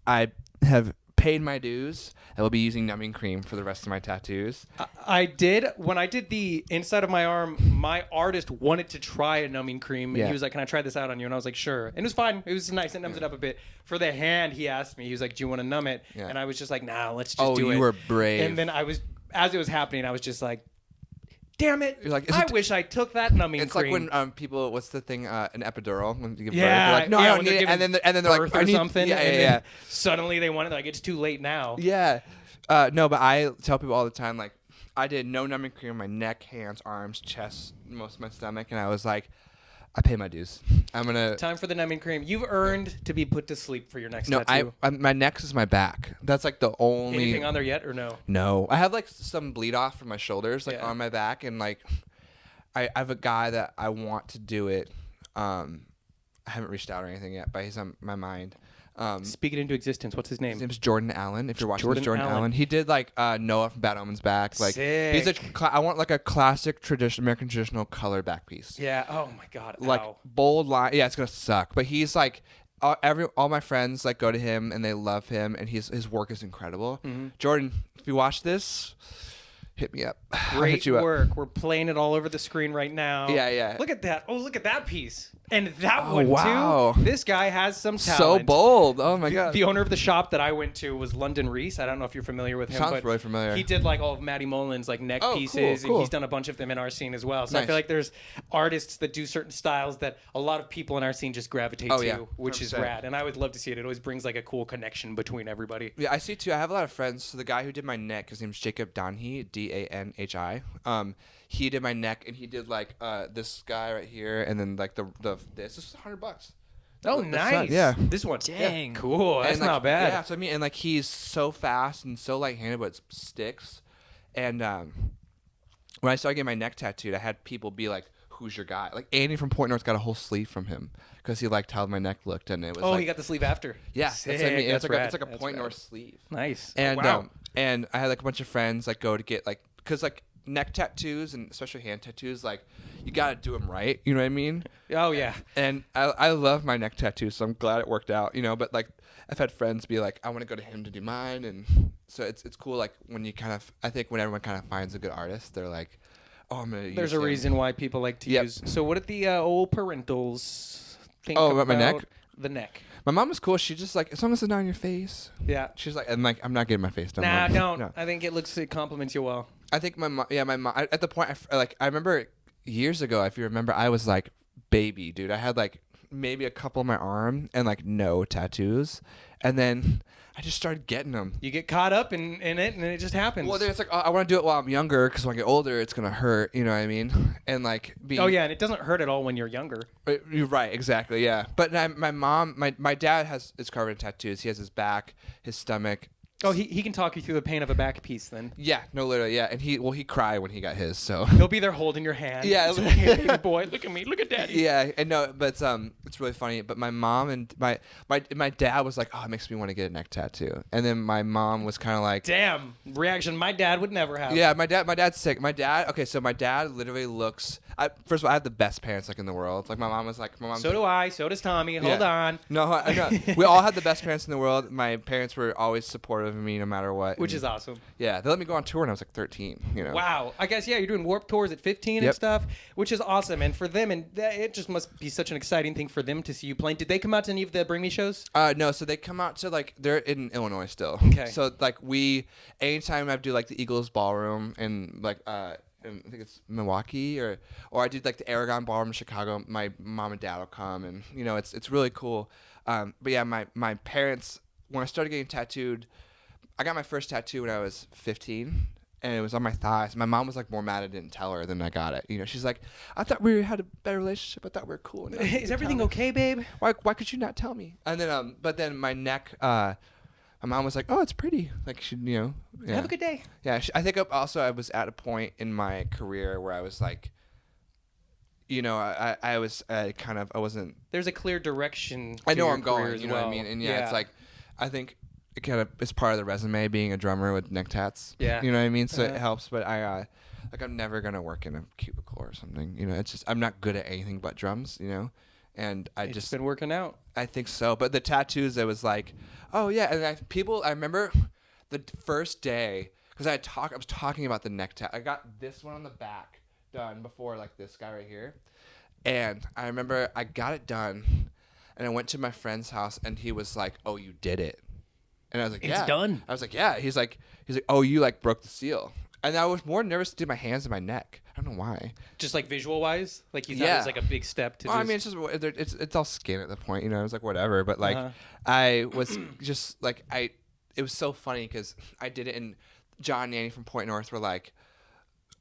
I have paid my dues. I will be using numbing cream for the rest of my tattoos. I did. When I did the inside of my arm, my artist wanted to try a numbing cream. And Yeah. he was like, can I try this out on you? And I was like, sure. And it was fine. It was nice. It numbs it up a bit. For the hand, he asked me. He was like, do you want to numb it? Yeah. And I was just like, nah, let's just do it. Oh, you were brave. And then as it was happening, I was just like, damn it. You're like, is I it- wish I took that numbing It's cream. like when people, what's the thing, an epidural when you give birth. Yeah, They're like, no, yeah, I don't when need they're it. And then giving they're like, birth I or need something. Yeah, and yeah, then yeah. Suddenly they want it. Like, it's too late now. Yeah. No, but I tell people all the time, like, I did no numbing cream on my neck, hands, arms, chest, most of my stomach, and I was like, I pay my dues. I'm gonna. Time for the numbing cream. You've earned to be put to sleep for your next No, tattoo. my neck is my back. That's like the only. Anything on there yet or no? No, I have like some bleed off from my shoulders, like Yeah. on my back, and like I have a guy that I want to do it. I haven't reached out or anything yet, but he's on my mind. Speak it into existence. What's his name? His name's Jordan Allen. If you're watching Jordan this, Jordan Allen. Allen. He did like Noah from Bad Omens back. Like he's a. Sick. I want like a classic American traditional color back piece. Yeah. Oh my God. Like Ow. bold line. Yeah, it's gonna suck. But he's like all my friends like go to him and they love him and his work is incredible. Mm-hmm. Jordan, if you watch this, hit me up. I'll Great hit you up. work. We're playing it all over the screen right now. Yeah, yeah. Look at that. Oh, look at that piece. And that Oh, one wow. too. This guy has some talent. So bold. Oh my god. The owner of the shop that I went to was London Reese. I don't know if you're familiar with him. Sounds but really familiar. He did like all of Maddie Mullen's like neck Oh, pieces, cool. and he's done a bunch of them in our scene as well. So I Nice. feel like there's artists that do certain styles that a lot of people in our scene just gravitate Oh, to, yeah. which is 100%. rad. And I would love to see it. It always brings like a cool connection between everybody. Yeah, I see too. I have a lot of friends. So the guy who did my neck, his name's Jacob Danhi, Danhi. He did my neck, and he did like this guy right here, and then like this is $100. Oh, That's nice. not- yeah. This one. Dang. Cool. That's And, like, not bad. Yeah, so I mean, and like he's so fast and so light-handed, but it sticks. And when I started getting my neck tattooed, I had people be like, "Who's your guy?" Like Andy from Point North got a whole sleeve from him because he liked how my neck looked, and it was Oh, like, he got the sleeve after. yeah, Sick. that's what I mean. That's It's like rad. it's like a That's Point rad. North sleeve. Nice. And wow. and I had like a bunch of friends like go to get like because like neck tattoos and especially hand tattoos, like you gotta do them right. You know what I mean? Oh yeah. And I love my neck tattoos, so I'm glad it worked out. You know, but like I've had friends be like, I want to go to him to do mine, and so it's cool. Like when you kind of, I think when everyone kind of finds a good artist, they're like, oh, I'm gonna. There's use a him. reason why people like to Yep. use. So what did the old parentals think Oh, about my neck? The neck. My mom was cool. She just like, as long as it's not on your face. Yeah. She's like, and like, I'm not getting my face done. Nah, Mom. don't. No. I think it compliments you well. I think my mom. Yeah, my mom. At the point, I remember years ago. If you remember, I was like baby, dude. I had like maybe a couple on my arm and like no tattoos, and then I just started getting them. You get caught up in it, and it just happens. Well, then it's like, oh, I want to do it while I'm younger because when I get older, it's gonna hurt. You know what I mean? And like, being, oh yeah, and it doesn't hurt at all when you're younger. You're right, exactly, yeah. But my mom, my dad is covered in tattoos. He has his back, his stomach. Oh, he can talk you through the pain of a back piece then. Yeah, no, literally, yeah. And he cried when he got his. So He'll be there holding your hand. Yeah. It's okay, baby boy. Look at me. Look at daddy. yeah, and no, but it's really funny. But my mom and my dad was like, oh, it makes me want to get a neck tattoo. And then my mom was kind of like, Damn reaction my dad would never have. yeah, my dad's sick. My dad literally looks. First of all, I have the best parents like in the world. Like my mom's So do I. So does Tommy. Hold Yeah. on. No, I know. We all had the best parents in the world. My parents were always supportive of me no matter what. Which And, is awesome. yeah, they let me go on tour when I was like 13. You know. Wow. I guess, yeah, you're doing Warped Tours at 15 and Yep. stuff, which is awesome. And for them, it just must be such an exciting thing for them to see you playing. Did they come out to any of the Bring Me shows? No, so they come out to like they're in Illinois still. Okay. So like anytime I do like the Eagles Ballroom and like I think it's Milwaukee or I did like the Aragon Ballroom in Chicago. My mom and dad will come and you know it's really cool. But yeah, my parents when I started getting tattooed, I got my first tattoo when I was 15. And it was on my thighs. My mom was like more mad I didn't tell her than I got it. You know, she's like, I thought we had a better relationship. I thought we were cool. Now you Is can everything tell me. okay, babe? Why could you not tell me? And then but then my neck, my mom was like, oh, it's pretty. Like she, you know. Yeah. Have a good day. Yeah, I think also I was at a point in my career where I was like, you know, I was I wasn't. There's a clear direction. I to know your where I'm going. career as You know what I well. mean? And yeah, it's like, I think it kind of is part of the resume being a drummer with neck tats. Yeah. You know what I mean? So it Uh-huh. helps. But I'm never gonna work in a cubicle or something. You know, it's just I'm not good at anything but drums. You know, and It's just been working out. I think so. But the tattoos, it was like, oh yeah, and I remember the first day because I was talking about the neck tat. I got this one on the back done before, like this guy right here, and I remember I got it done, and I went to my friend's house, and he was like, "Oh, you did it," and I was like, "Yeah, It's done." I was like, "Yeah." He's like, "Oh, you like broke the seal," and I was more nervous to do my hands and my neck. I don't know why. Just like visual wise, like you thought it was like a big step to. Well, I mean, it's all skin at the point, you know. It's like whatever, but like I was just like it was so funny because I did it, and John and Annie from Point North were like,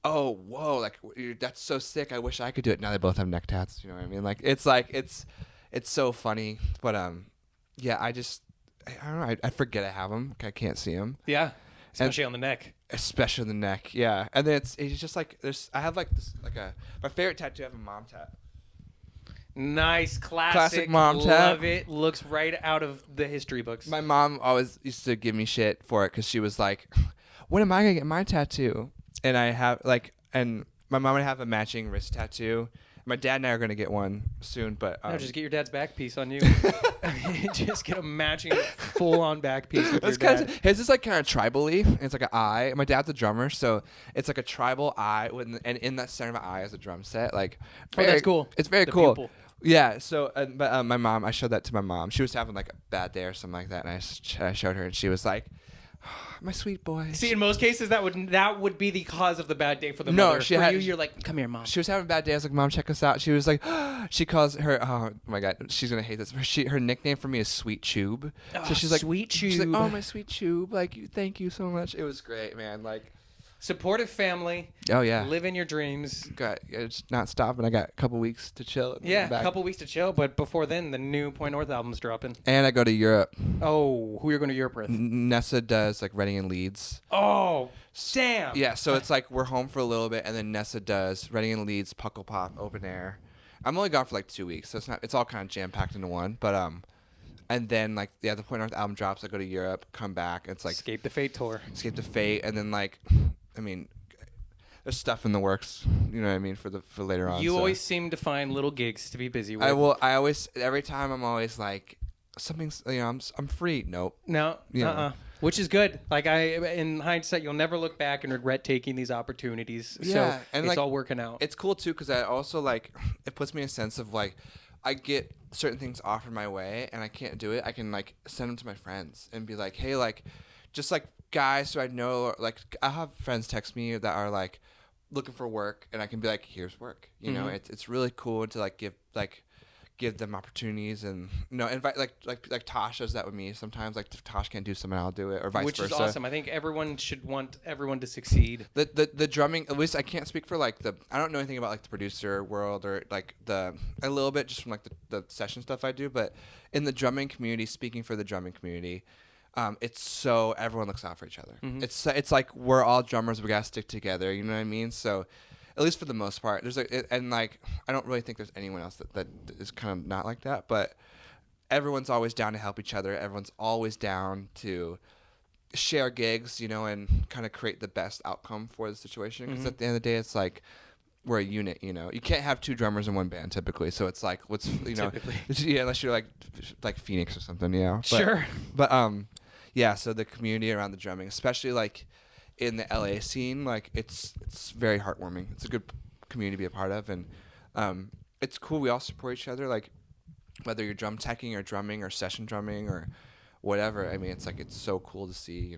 "Oh, whoa, like that's so sick. I wish I could do it." Now they both have neck tats. You know what I mean? Like it's so funny, but yeah, I don't know. I forget I have them. I can't see them. Yeah, especially on the neck. Especially the neck, yeah. And then it's just like I have like this my favorite tattoo. I have a mom tat. Nice, classic mom tat. Love it. Looks right out of the history books. My mom always used to give me shit for it because she was like, "When am I gonna get my tattoo?" And I have and my mom would have a matching wrist tattoo. My dad and I are gonna get one soon, but no, just get your dad's back piece on you. Just get a matching full-on back piece with your dad. His is like kind of tribally. It's like an eye. My dad's a drummer, so it's like a tribal eye, and in that center of the eye is a drum set. Like, that's cool. It's very The cool. pupil. Yeah. So, but my mom, I showed that to my mom. She was having like a bad day or something like that, and I showed her, and she was like, "My sweet boy." See, in most cases, that would be the cause of the bad day for the No, mother. she for had- you, you're like, come here, mom. She was having a bad day. I was like, "Mom, check us out." She was like, she calls her, oh my God, she's going to hate this. Her nickname for me is Sweet Tube. So she's like, Sweet she's like, Tube. "Oh, my Sweet Tube. Like, thank you so much." It was great, man. Like, Supportive family. oh yeah. Living your dreams. It's not stopping. I got a couple weeks to chill. And Yeah, I'm back. a couple weeks to chill, but before then, the new Point North album's dropping. And I go to Europe. Oh, who you're going to Europe with? Nessa does like Reading and Leeds. Oh, damn. Yeah, so it's like we're home for a little bit, and then Nessa does Reading and Leeds, Puckle Pop, open air. I'm only gone for like 2 weeks, so it's all kind of jam packed into one. But and then like the Point North album drops. I go to Europe, come back. It's like Escape the Fate tour. Escape the Fate, and then like, I mean, there's stuff in the works. You know what I mean for later on. You so. always seem to find little gigs to be busy with. I always every time I'm always like something's I'm free. Nope. No. Yeah. Which is good. Like in hindsight, you'll never look back and regret taking these opportunities. Yeah, So and it's like, all working out. It's cool too because I also like it puts me in a sense of like I get certain things offered my way and I can't do it. I can like send them to my friends and be like, hey, like just like guys who I know, like I have friends text me that are like looking for work and I can be like, here's work. You know, it's really cool to like give them opportunities and invite like Tosh does that with me sometimes. Like if Tosh can't do something, I'll do it or vice versa. Which is awesome. I think everyone should want everyone to succeed. The drumming, at least I can't speak for like I don't know anything about like the producer world or like a little bit just from like the session stuff I do, but in the drumming community, speaking for the drumming community, it's so everyone looks out for each other. It's like we're all drummers, we gotta stick together. You know what I mean? So. At least for the most part, there's and like I don't really think there's anyone else that is kind of not like that. But everyone's always down to help each other. Everyone's always down to share gigs, and kind of create the best outcome for the situation. Because at the end of the day, it's like we're a unit. You can't have two drummers in one band typically. So it's like Typically. yeah, unless you're like Phoenix or something. Yeah, Sure. But yeah. So the community around the drumming, especially like. In the LA scene, like it's very heartwarming. It's a good community to be a part of, and it's cool. We all support each other, like whether you're drum teching or drumming or session drumming or whatever. I mean, it's so cool to see,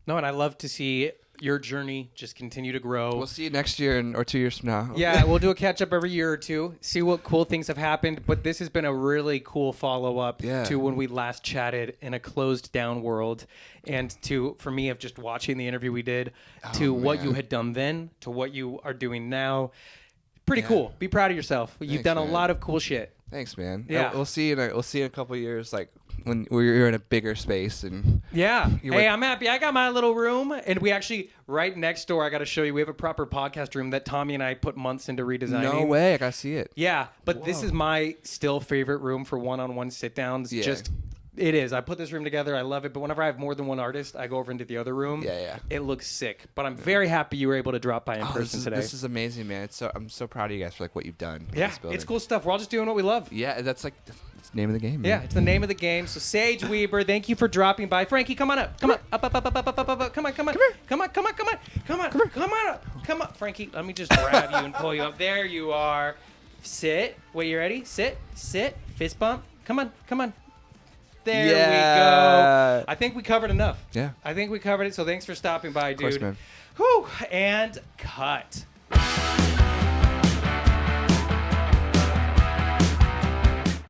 No, and I love to see your journey just continue to grow. We'll see you next year or 2 years from now. Yeah, we'll do a catch up every year or two, see what cool things have happened. But this has been a really cool follow up to when we last chatted in a closed down world, and for me of just watching the interview we did, to what you had done then, to what you are doing now. Pretty cool. Be proud of yourself. You've done a lot of cool shit. Thanks, man. Yeah, we'll see in a couple of years, like when you're in a bigger space and. Yeah. Hey, like, I'm happy. I got my little room, and we actually right next door. I got to show you. We have a proper podcast room that Tommy and I put months into redesigning. No way! I gotta see it. Yeah, but this is my still favorite room for one-on-one sit-downs. Yeah. Just It is. I put this room together. I love it. But whenever I have more than one artist, I go over into the other room. Yeah. It looks sick. But I'm very happy you were able to drop by in person today. This is amazing, man. I'm so proud of you guys for like what you've done. in Yeah, this building. it's cool stuff. We're all just doing what we love. Yeah, that's like it's the name of the game. Man. Yeah, it's the name of the game. So Sage Weeber, thank you for dropping by. Frankie, come on up. Come on. Up. Come on. Come on. Frankie, let me just grab you and pull you up. There you are. Sit. Wait, you ready? Sit. Fist bump. Come on. There we go. I think we covered enough. Yeah. I think we covered it. So thanks for stopping by, dude. Of course, man. Whew. And cut.